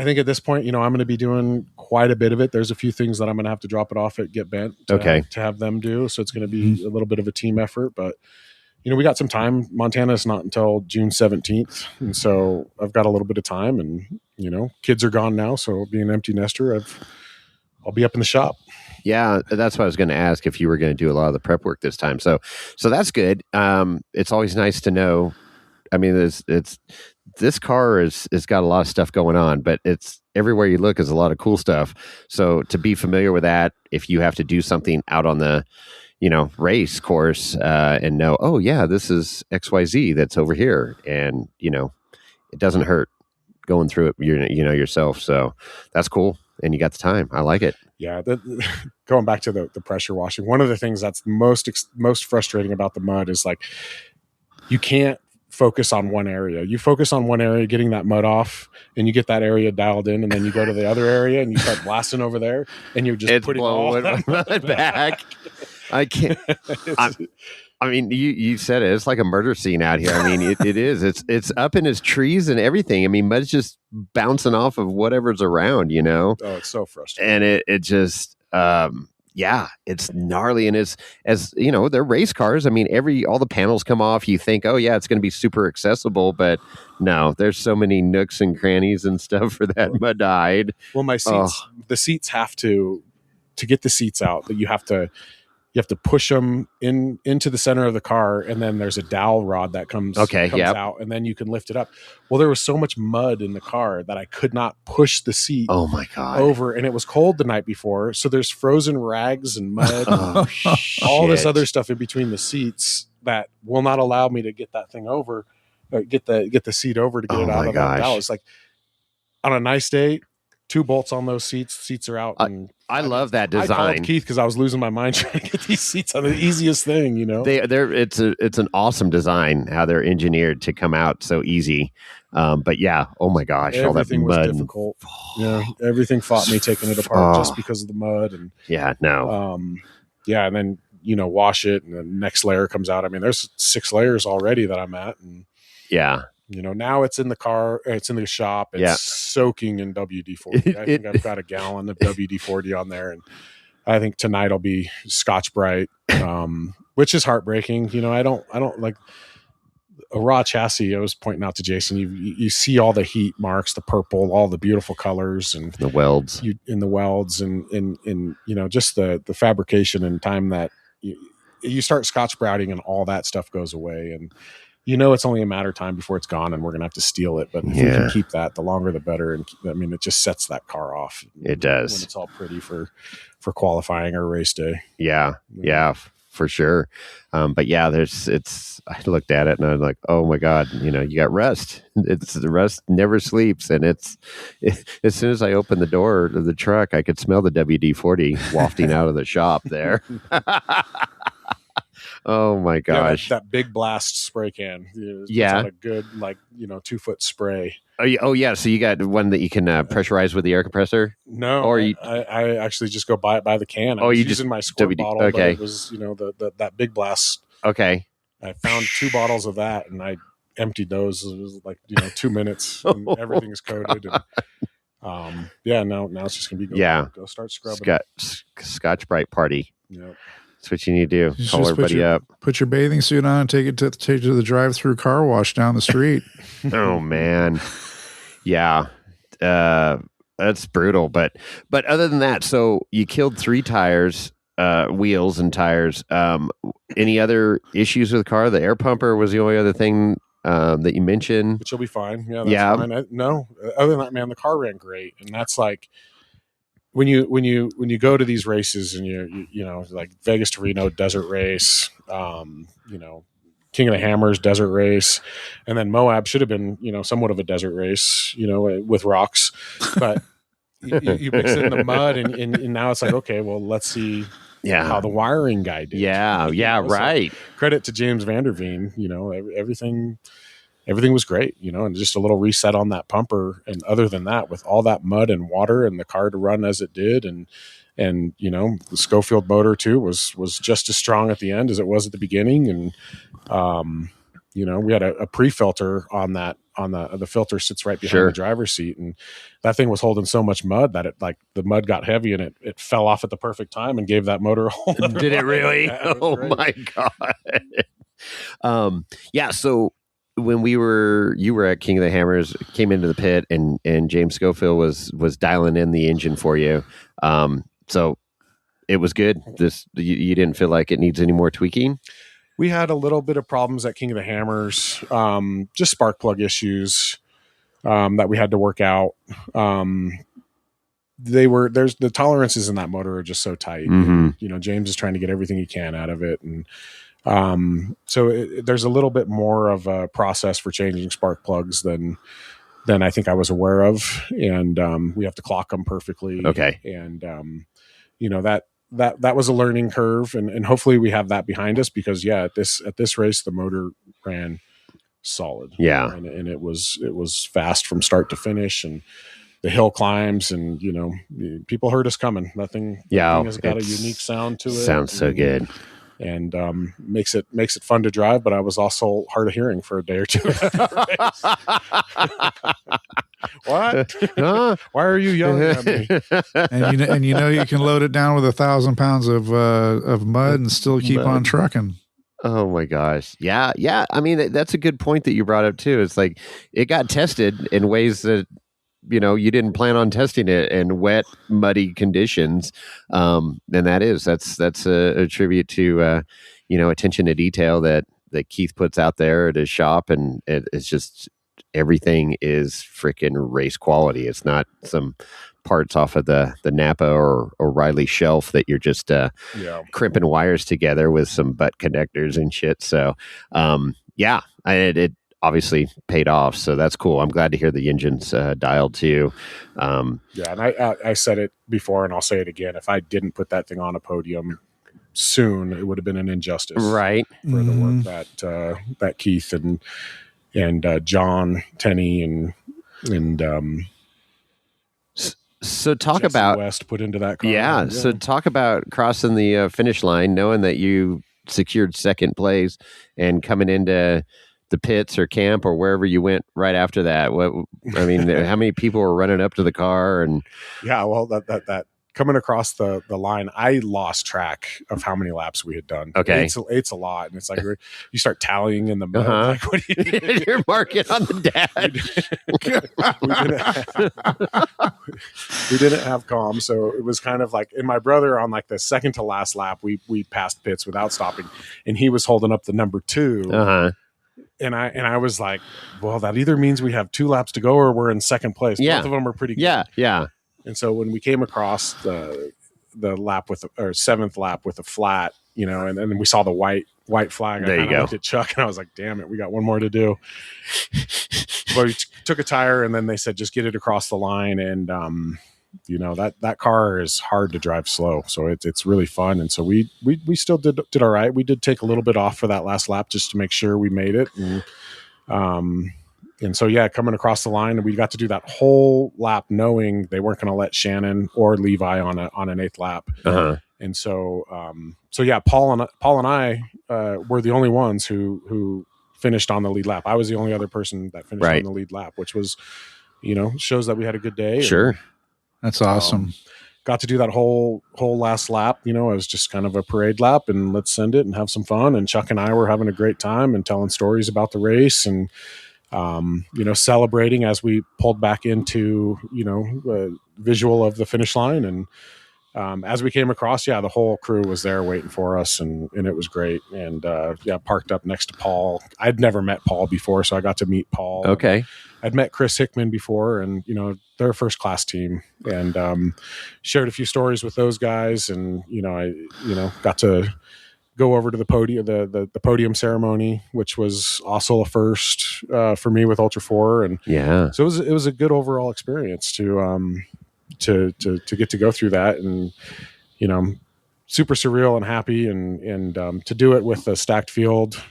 think at this point, I'm going to be doing quite a bit of it. There's a few things that I'm going to have to drop it off at Get Bent to have them do. So it's going to be a little bit of a team effort, but we got some time. Montana's not until June 17th. And so I've got a little bit of time, and, kids are gone now. So being an empty nester, I'll be up in the shop. Yeah, that's what I was going to ask, if you were going to do a lot of the prep work this time. So that's good. It's always nice to know. I mean, this car has got a lot of stuff going on, but it's everywhere you look is a lot of cool stuff. So to be familiar with that, if you have to do something out on the, race course, and know, oh yeah, this is XYZ that's over here. And, it doesn't hurt going through it, yourself. So that's cool. And you got the time. I like it. Yeah. Going back to the pressure washing, one of the things that's most frustrating about the mud is, like, you can't focus on one area. You focus on one area, getting that mud off, and you get that area dialed in, and then you go to the other area and you start blasting over there, and you're just putting all that mud back. I can't. I mean, you said it. It's like a murder scene out here. I mean, it is. It's up in his trees and everything. I mean, mud's just bouncing off of whatever's around. Oh, it's so frustrating. And it just. Yeah, it's gnarly, and as they're race cars. I mean, all the panels come off. You think, oh yeah, it's going to be super accessible, but no, there's so many nooks and crannies and stuff for that mud to hide. Well, my seats, the seats have to get the seats out. That you have to you have to push them into the center of the car, and then there's a dowel rod that comes out, and then you can lift it up. Well, there was so much mud in the car that I could not push the seat over, and it was cold the night before, so there's frozen rags and mud, all this other stuff in between the seats that will not allow me to get that thing over, get the seat over to get it out of that dowel. It's like on a nice day, 2 bolts on those seats are out. And I love that design. I called Keith because I was losing my mind trying to get these seats on the easiest thing, it's an awesome design how they're engineered to come out so easy. But yeah, oh my gosh, everything all that mud was difficult. Everything fought me taking it apart just because of the mud. And and then wash it, and the next layer comes out. I mean, there's 6 layers already that I'm at, and now it's in the car, it's in the shop, it's soaking in WD-40. I think I've got a gallon of WD-40 on there, and I think tonight will be Scotch-Brite, which is heartbreaking. I don't like a raw chassis. I was pointing out to Jason, you see all the heat marks, the purple, all the beautiful colors, and the welds and just the fabrication and time that you start Scotch-Briting and all that stuff goes away, and it's only a matter of time before it's gone, and we're going to have to steal it. But if we can keep that, the longer the better. And it just sets that car off. It does. When it's all pretty for qualifying or race day. Yeah, for sure. But yeah, I looked at it and I was like, oh my God, you got rust. The rust never sleeps. And as soon as I opened the door of the truck, I could smell the WD-40 wafting out of the shop there. Oh my gosh. That big blast spray can. It's a good 2-foot spray. Oh yeah. So you got one that you can pressurize with the air compressor? No, or I actually just go buy it by the can. I was using my squirt bottle, but it was that big blast. Okay. I found 2 bottles of that, and I emptied those. It was 2 minutes, and everything's coated. And, now it's just gonna be go start scrubbing. Scotch-Brite party. Yep. That's what you need to do. Call everybody up. Put your bathing suit on and take it to the drive-through car wash down the street. Oh man, yeah, that's brutal. But other than that, so you killed 3 tires, wheels and tires. Any other issues with the car? The air pumper was the only other thing that you mentioned. Which will be fine. Yeah, that's fine. No, other than that, man, the car ran great, and that's like. When you go to these races and you like Vegas to Reno desert race, King of the Hammers desert race, and then Moab should have been somewhat of a desert race with rocks, but you mix in the mud and now it's like, okay, well, let's see how the wiring guy did. Right. So credit to James Vanderveen. Everything was great, and just a little reset on that pumper. And other than that, with all that mud and water and the car to run as it did, and the Schofield motor too was just as strong at the end as it was at the beginning. And we had a pre-filter on that. The filter sits right behind the driver's seat, and that thing was holding so much mud that it the mud got heavy and it fell off at the perfect time and gave that motor a whole. Did it really? Oh my God. So. When you were at King of the Hammers, came into the pit, and James Schofield was dialing in the engine for you. So it was good. You didn't feel like it needs any more tweaking? We had a little bit of problems at King of the Hammers, just spark plug issues that we had to work out. There's the tolerances in that motor are just so tight. Mm-hmm. James is trying to get everything he can out of it, and so there's a little bit more of a process for changing spark plugs than I think I was aware of. And, we have to clock them perfectly. Okay. And, that was a learning curve, and hopefully we have that behind us because at this race, the motor ran solid. Yeah. And it was fast from start to finish, and the hill climbs, and, people heard us coming. Nothing has got a unique sound to it. Sounds so good. And makes it fun to drive, but I was also hard of hearing for a day or two. What? Why are you yelling at me? And you can load it down with 1,000 pounds of mud and still keep on trucking. Oh my gosh. Yeah. I mean, that's a good point that you brought up too. It's like it got tested in ways that you didn't plan on testing it in wet, muddy conditions, then that's a tribute to attention to detail that Keith puts out there at his shop, and it's just everything is freaking race quality. It's not some parts off of the Napa or O'Reilly shelf that you're just crimping wires together with some butt connectors and shit. So it obviously paid off. So that's cool. I'm glad to hear the engine's dialed too. And I said it before, and I'll say it again. If I didn't put that thing on a Podium soon, it would have been an injustice, right, for the work that Keith and John Tenney and so talk Jesse about West put into that car. Yeah. So talk about crossing the finish line, knowing that you secured second place and coming into the pits or camp or wherever you went right after that. How many people were running up to the car? And that coming across the line, I lost track of how many laps we had done. Okay. It's a lot. And it's like, you start tallying in the mud. Like, what do you You're marking on the dash. we didn't have comm. So it was kind of like, and my brother on like the second to last lap, we passed pits without stopping, and he was holding up the number 2. And I was like, well, that either means we have 2 laps to go or we're in second place. Yeah. Both of them are pretty good. Yeah. And so when we came across the lap seventh lap with a flat, and then we saw the white flag, there I looked at Chuck and I was like, damn it, we got one more to do. But we took a tire, and then they said, just get it across the line. And, that car is hard to drive slow. So it's really fun. And so we still did all right. We did take a little bit off for that last lap just to make sure we made it. And so, coming across the line, we got to do that whole lap knowing they weren't going to let Shannon or Levi on an 8th lap. And so, Paul and I were the only ones who finished on the lead lap. I was the only other person that finished on the lead lap, which was, shows that we had a good day. Sure. That's awesome. Got to do that whole last lap. It was just kind of a parade lap, and let's send it and have some fun. And Chuck and I were having a great time and telling stories about the race and, celebrating as we pulled back into, visual of the finish line. And as we came across, the whole crew was there waiting for us, and it was great. And parked up next to Paul. I'd never met Paul before, so I got to meet Paul. Okay. I'd met Chris Hickman before, and they're a first class team, and shared a few stories with those guys. And I got to go over to the podium, the podium ceremony, which was also a first for me with Ultra 4. And so it was a good overall experience to get to go through that, and super surreal and happy, and to do it with a stacked field,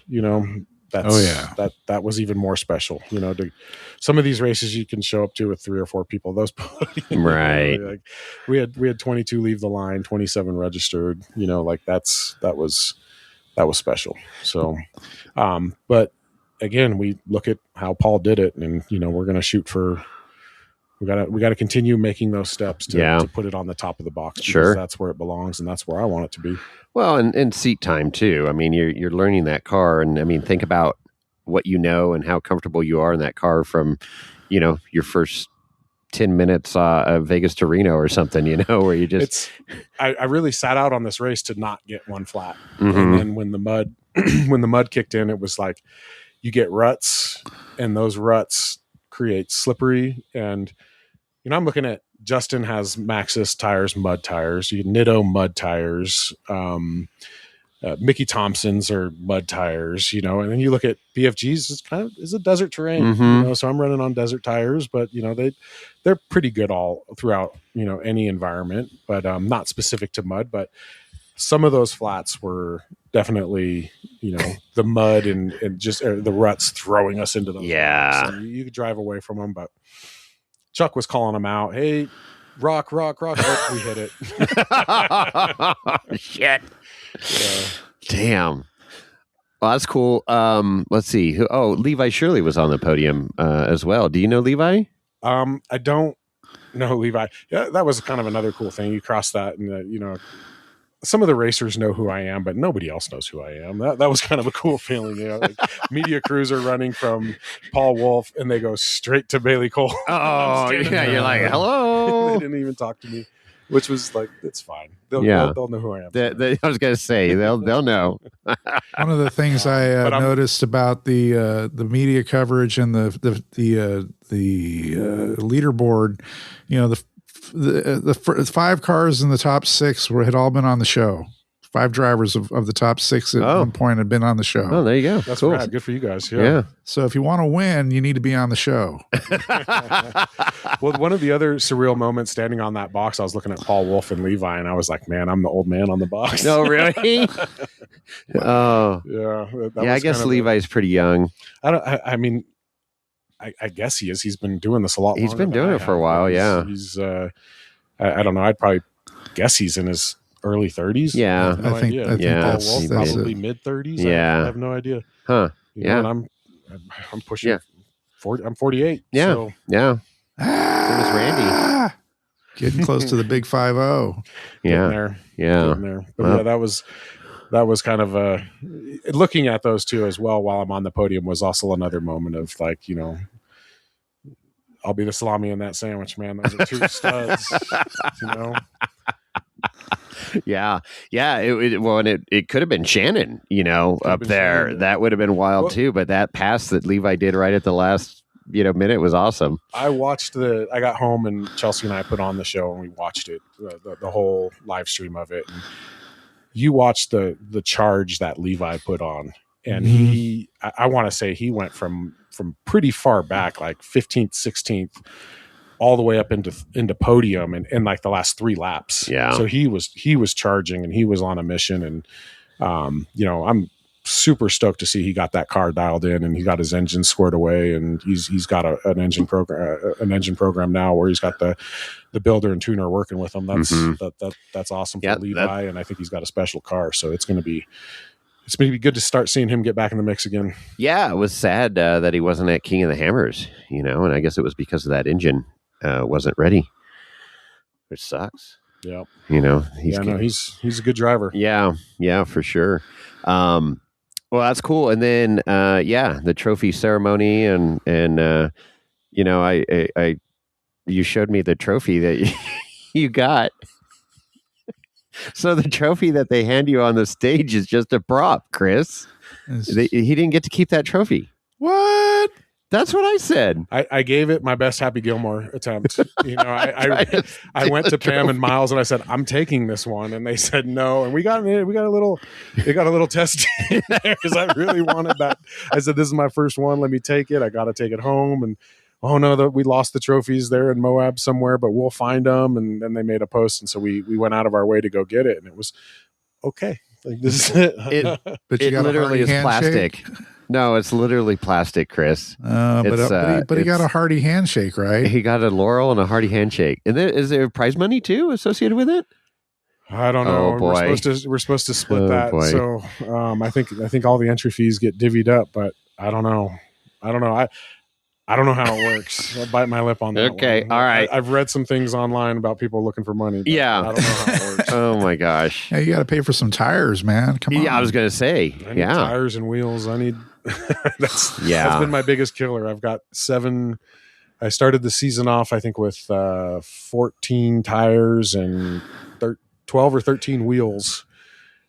that was even more special. Some of these races you can show up to with 3 or 4 people. Those right. Like we had 22 leave the line, 27 registered. That was special. So, but again, we look at how Paul did it, and we're going to shoot for. We got to continue making those steps to put it on the top of the box. Sure, that's where it belongs, and that's where I want it to be. Well, and seat time too. I mean, you're learning that car, and I mean, think about what and how comfortable you are in that car from, your first 10 minutes of Vegas to Reno or something. Where you just. I really sat out on this race to not get one flat, mm-hmm. and then when the mud kicked in, it was like you get ruts, and those ruts create slippery. And I'm looking at Justin has Maxxis tires, mud tires. You get Nitto mud tires. Mickey Thompson's are mud tires, and then you look at BFG's, it's a desert terrain, mm-hmm. So I'm running on desert tires, but they're pretty good all throughout, any environment, but not specific to mud. But some of those flats were definitely, the mud and just the ruts throwing us into them. Yeah. So you could drive away from them, but Chuck was calling them out. Hey, rock. Oh, we hit it. Shit. Damn. Well, that's cool. Let's see. Levi Shirley was on the podium as well. Do you know Levi? I don't know Levi. Yeah, that was kind of another cool thing. You cross that, and some of the racers know who I am, but nobody else knows who I am. That was kind of a cool feeling, you know. Like media crews are running from Paul Wolf, and they go straight to Bailey Cole. Oh, yeah, you're like, hello. They didn't even talk to me, which was like, it's fine. They'll know who I am. I was gonna say they'll know. One of the things I noticed about the media coverage and the leaderboard, you know, the 5 cars in the top 6 had all been on the show. 5 drivers of the top 6 at one point had been on the show. Oh, there you go. That's cool. rad. Good for you guys. Yeah. So if you want to win, you need to be on the show. Well, one of the other surreal moments standing on that box, I was looking at Paul Wolf and Levi, and I was like, man, I'm the old man on the box. No, really? Oh. Yeah. I guess Levi's pretty young. I mean, I guess he is. He's been doing this a lot longer. He's been doing it for a while, yeah. He's I don't know. I'd probably guess he's in his early 30s. Yeah. I think Paul Wolf, that's probably mid 30s. Yeah. I have no idea. Huh. You know, and I'm pushing 40. I'm 48. Yeah. So. Yeah. Same as Randy. Getting close to the big 5-0. Yeah. There. Yeah. There. But yeah, that was kind of looking at those two as well while I'm on the podium was also another moment of like, you know, I'll be the salami in that sandwich, man. Those are 2 studs, you know. Yeah. It could have been Shannon, you know, up there. Shannon. That would have been wild too. But that pass that Levi did right at the last, minute was awesome. I got home and Chelsea and I put on the show and we watched it, the whole live stream of it. And you watched the charge that Levi put on, and I want to say he went from pretty far back, like 15th, 16th, all the way up into podium in like the last 3 laps. Yeah. So he was charging and he was on a mission, and I'm super stoked to see he got that car dialed in and he got his engine squared away, and he's got an engine program now where he's got the builder and tuner working with him. That's awesome for Levi, and I think he's got a special car, so it's going to be good to start seeing him get back in the mix again. Yeah, it was sad that he wasn't at King of the Hammers, and I guess it was because of that engine wasn't ready, which sucks. Yeah, he's a good driver. Yeah, for sure. Well, that's cool. And then, the trophy ceremony, and you showed me the trophy that you got. So the trophy that they hand you on the stage is just a prop, Chris. He didn't get to keep that trophy. What? That's what I said. I gave it my best Happy Gilmore attempt. I went to Pam and Miles and I said, I'm taking this one. And they said no. And we got a little test in there because I really wanted that. I said, this is my first one. Let me take it. I got to take it home. And oh no, we lost the trophies there in Moab somewhere, but we'll find them. And then they made a post. And so we went out of our way to go get it. And it was okay. Like, this is it. But it literally is plastic. No, it's literally plastic, Chris. But he got a hearty handshake, right? He got a laurel and a hearty handshake. And then, is there prize money too associated with it? I don't know. Oh, boy. We're supposed to split that. Boy. So I think all the entry fees get divvied up, but I don't know. I don't know how it works. I'll bite my lip on that. Okay, one. All right. I've read some things online about people looking for money. Yeah, I don't know how it works. Oh my gosh! Yeah, you got to pay for some tires, man. Come on. Yeah, I was gonna say. I need tires and wheels. I need. That's been my biggest killer. I've got 7. I started the season off, I think, with 14 tires and 12 or 13 wheels,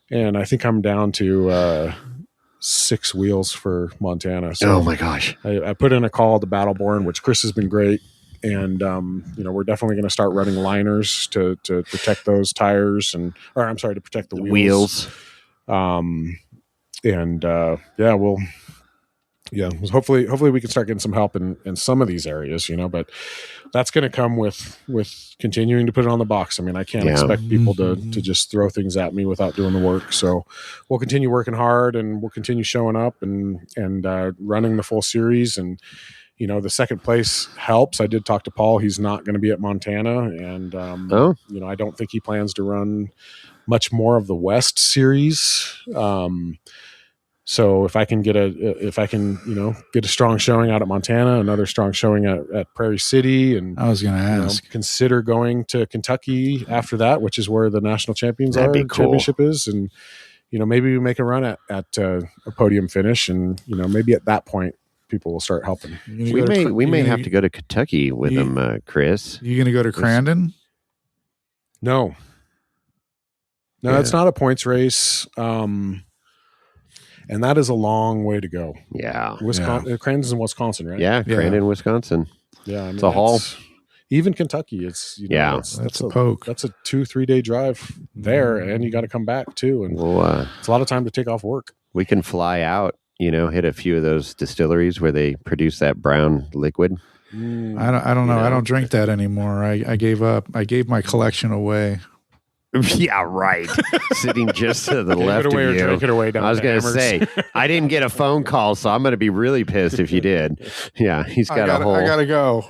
and I think I'm down to 6 wheels for Montana. So oh my gosh! I put in a call to Battleborn, which Chris has been great, and we're definitely going to start running liners to protect those tires to protect the wheels. Hopefully we can start getting some help in some of these areas, but that's going to come with continuing to put it on the box. I mean, I can't expect people to just throw things at me without doing the work. So we'll continue working hard, and we'll continue showing up and running the full series. And, the second place helps. I did talk to Paul. He's not going to be at Montana. And, I don't think he plans to run much more of the West series. So if I can get a strong showing out at Montana, another strong showing at Prairie City, and I was going to ask, consider going to Kentucky after that, which is where the national championship is, and maybe we make a run at a podium finish, and maybe at that point people will start helping. We may have to go to Kentucky with them, Chris. You going to go to Crandon? No, it's not a points race. And that is a long way to go. Yeah. Crandon's in Wisconsin, right? Yeah, Crandon, Wisconsin. Yeah. It's a haul. Even Kentucky, it's, that's a poke. That's a 2-3 day drive there, and you got to come back too. And it's a lot of time to take off work. We can fly out, hit a few of those distilleries where they produce that brown liquid. I don't know. I don't drink that anymore. I gave up. I gave my collection away. Yeah, right. Sitting just to the left of you. Drink it away down. I was going to say, I didn't get a phone call, so I'm going to be really pissed if you did. Yeah, he's got a whole. I got to go.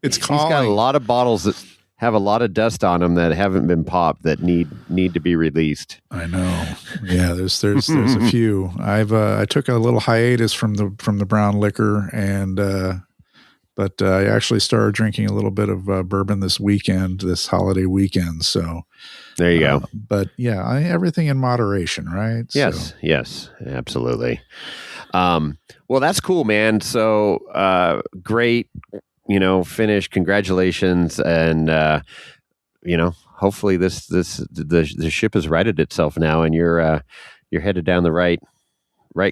It's calling. He's got a lot of bottles that have a lot of dust on them that haven't been popped that need to be released. I know. Yeah, there's a few. I took a little hiatus from the brown liquor but I actually started drinking a little bit of bourbon this holiday weekend. So there you go. But yeah, everything in moderation, right? Yes, absolutely. Well, that's cool, man. So great, finish. Congratulations, and hopefully the ship has righted itself now, and you're headed down the right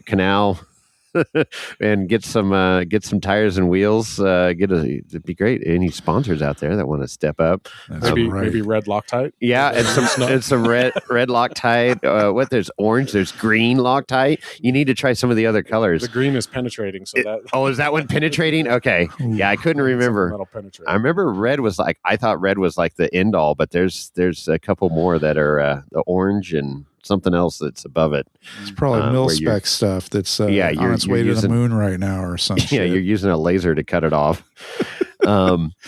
canal. And get some tires and wheels. It'd be great. Any sponsors out there that want to step up? Maybe red Loctite. Yeah, and some red Loctite. There's orange. There's green Loctite. You need to try some of the other colors. The green is penetrating. So is that one penetrating? Okay. Yeah, I couldn't remember. I remember I thought red was like the end all, but there's a couple more that are the orange and something else that's above it. It's probably mil-spec stuff that's on its way to the moon right now or something. Yeah, you're using a laser to cut it off.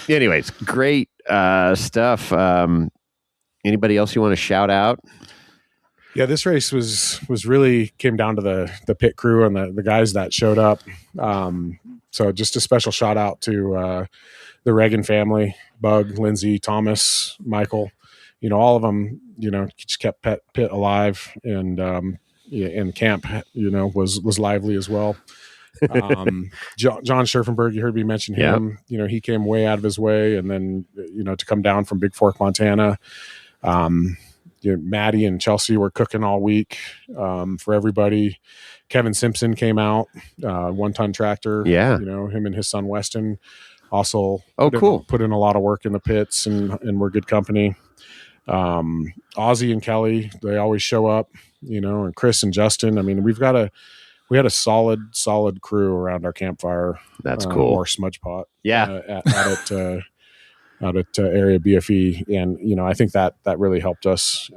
Anyways, great stuff. Anybody else you want to shout out? Yeah, this race was really came down to the pit crew and the guys that showed up. So just a special shout out to the Reagan family, Bug, Lindsay, Thomas, Michael. All of them, just kept pit alive, and camp, was lively as well. John Scherfenberg, you heard me mention him. He came way out of his way, and then to come down from Big Fork, Montana. Maddie and Chelsea were cooking all week for everybody. Kevin Simpson came out, 1-ton tractor. Yeah, him and his son Weston also. Cool. Put in a lot of work in the pits, and we're good company. Ozzy and Kelly, they always show up, and Chris and Justin. I mean, we had a solid crew around our campfire. That's cool. Or smudge pot. Yeah. Out at area BFE. And, I think that really helped us.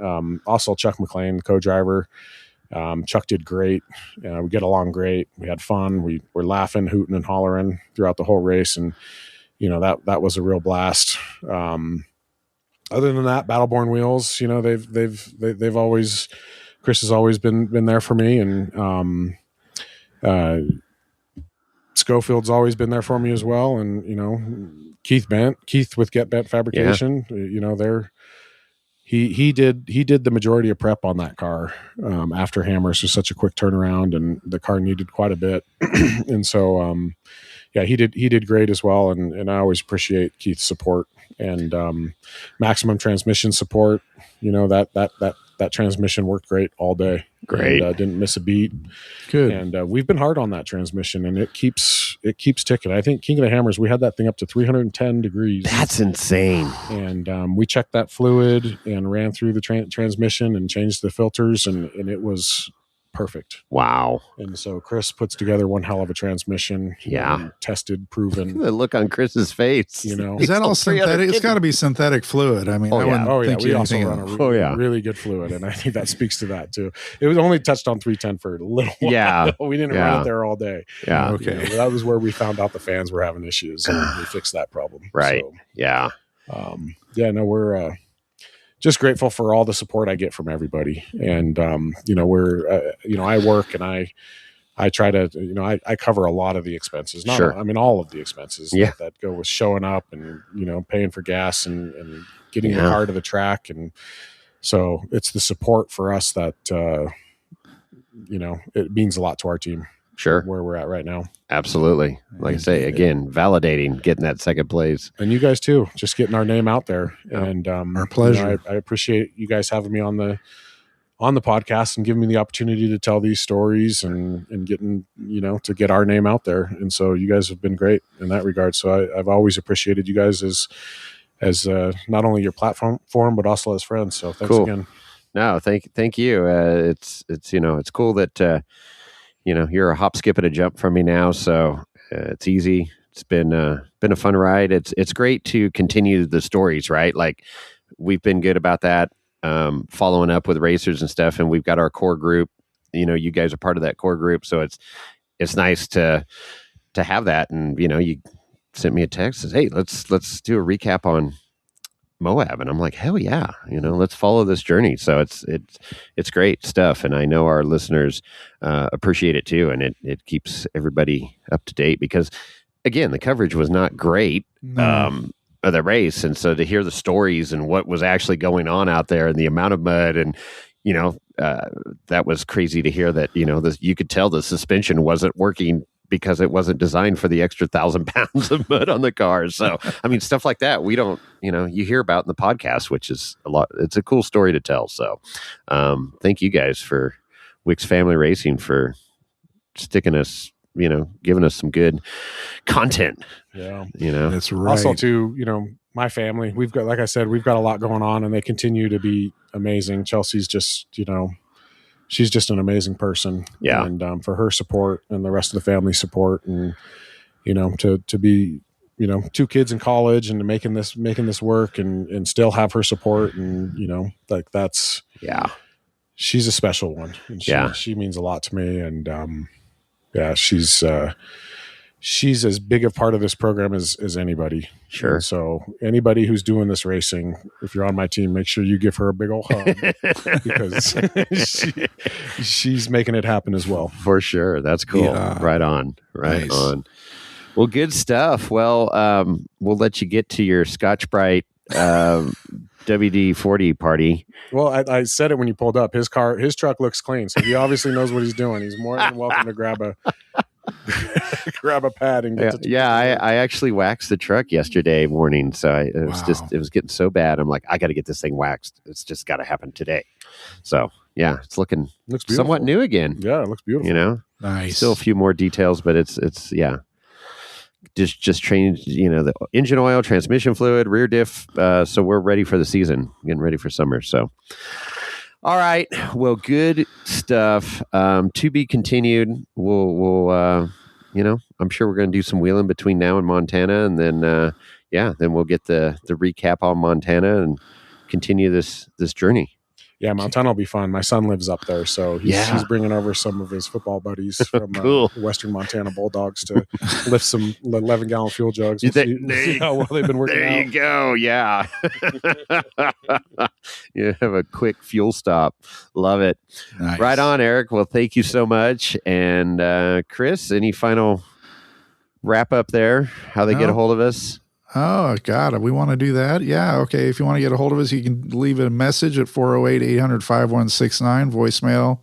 Also Chuck McLean, co-driver. Chuck did great. We get along great. We had fun. We were laughing, hooting and hollering throughout the whole race. And, that was a real blast. Other than that, Battleborn Wheels, they've always, Chris has always been there for me, and Schofield's always been there for me as well, and Keith with Get Bent Fabrication, he did the majority of prep on that car after Hammers was such a quick turnaround, and the car needed quite a bit, and so he did great as well, and I always appreciate Keith's support. And Maximum transmission support, that transmission worked great all day. Great, and, didn't miss a beat. Good. And we've been hard on that transmission, and it keeps ticking. I think King of the Hammers, we had that thing up to 310 degrees. That's insane. And we checked that fluid and ran through the transmission and changed the filters, and it was perfect. Wow. And so Chris puts together one hell of a transmission. Yeah. Tested, proven. The look on Chris's face. Is that all synthetic? It's got to be synthetic fluid. I mean, we also run a really good fluid, and I think that speaks to that too. It was only touched on 310 for a little while. Yeah. We didn't run it there all day. Yeah. Okay. That was where we found out the fans were having issues, and we fixed that problem. Right. So, yeah. we're just grateful for all the support I get from everybody. And, I work and I try to, I cover a lot of the expenses, all of the expenses that go with showing up and, paying for gas and getting the car to the track. And so it's the support for us that, it means a lot to our team. Sure. Where we're at right now. Absolutely. Like I say, again, validating, getting that second place. And you guys too, just getting our name out there. And our pleasure. I appreciate you guys having me on the podcast and giving me the opportunity to tell these stories and getting, to get our name out there. And so you guys have been great in that regard. So I've always appreciated you guys as not only your platform, but also as friends. So thanks again. No, thank you. It's cool that, you're a hop, skip, and a jump from me now, so it's easy. It's been a fun ride. It's great to continue the stories, right? Like we've been good about that, following up with racers and stuff, and we've got our core group. You guys are part of that core group, so it's nice to have that. And you sent me a text, says, "Hey, let's do a recap on Moab," and I'm like, hell yeah, let's follow this journey. So it's great stuff, and I know our listeners appreciate it too, and it keeps everybody up to date, because again, the coverage was not great of the race, and so to hear the stories and what was actually going on out there and the amount of mud, and that was crazy to hear that you could tell the suspension wasn't working because it wasn't designed for the extra 1,000 pounds of mud on the car. So, I mean, stuff like that, we don't, you hear about in the podcast, which is a lot. It's a cool story to tell. So, thank you guys for Wicks Family Racing for sticking us, giving us some good content. Yeah. That's right. Also too, my family, we've got, like I said, we've got a lot going on, and they continue to be amazing. Chelsea's just, she's just an amazing person. Yeah. And for her support and the rest of the family support, and, to be, 2 kids in college and making this work and still have her support. And, that's, she's a special one. And she means a lot to me. And, she's as big a part of this program as anybody. Sure. And so anybody who's doing this racing, if you're on my team, make sure you give her a big old hug, because she's making it happen as well. For sure. That's cool. Yeah. Right on. Right on. Well, good stuff. Well, we'll let you get to your Scotch Brite WD-40 party. Well, I said it when you pulled up. His truck looks clean, so he obviously knows what he's doing. He's more than welcome to grab a pad and get I actually waxed the truck yesterday morning, so it was getting so bad. I'm like, I got to get this thing waxed. It's just got to happen today. So it's looks somewhat new again. Yeah, it looks beautiful. Nice. Still a few more details, but it's just changed, the engine oil, transmission fluid, rear diff. So we're ready for the season, getting ready for summer. So, all right. Well, good stuff. To be continued. We'll I'm sure we're going to do some wheeling between now and Montana, and then then we'll get the recap on Montana and continue this journey. Yeah, Montana will be fun. My son lives up there, so he's bringing over some of his football buddies from Western Montana Bulldogs to lift some 11-gallon fuel jugs. We'll see how well they've been working out. There you go. Yeah. You have a quick fuel stop. Love it. Nice. Right on, Eric. Well, thank you so much. And Chris, any final wrap up there? How they get a hold of us? Oh, God, we want to do that? Yeah, okay. If you want to get a hold of us, you can leave a message at 408-800-5169, voicemail.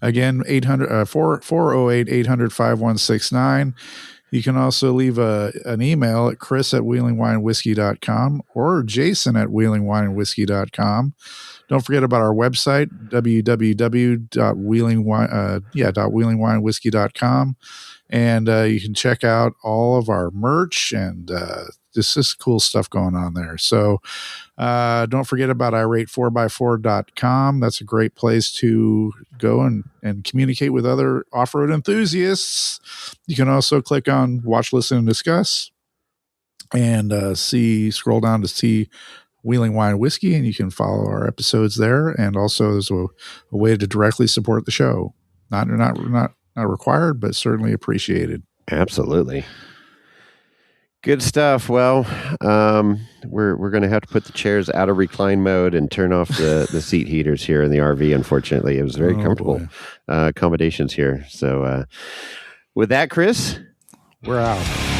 Again, 408-800-5169. You can also leave an email at chris@wheelingwinewhiskey.com or jason@wheelingwinewhiskey.com. Don't forget about our website, www.wheelingwinewhiskey.com. And you can check out all of our merch, and this is cool stuff going on there. So don't forget about irate4x4.com. That's a great place to go and communicate with other off-road enthusiasts. You can also click on Watch, Listen, and Discuss, and scroll down to see Wheeling Wine Whiskey, and you can follow our episodes there. And also there's a way to directly support the show. Not required, but certainly appreciated. Absolutely. Good stuff. Well, we're going to have to put the chairs out of recline mode and turn off the seat heaters here in the RV. Unfortunately, it was very comfortable accommodations here. So, with that, Chris, we're out.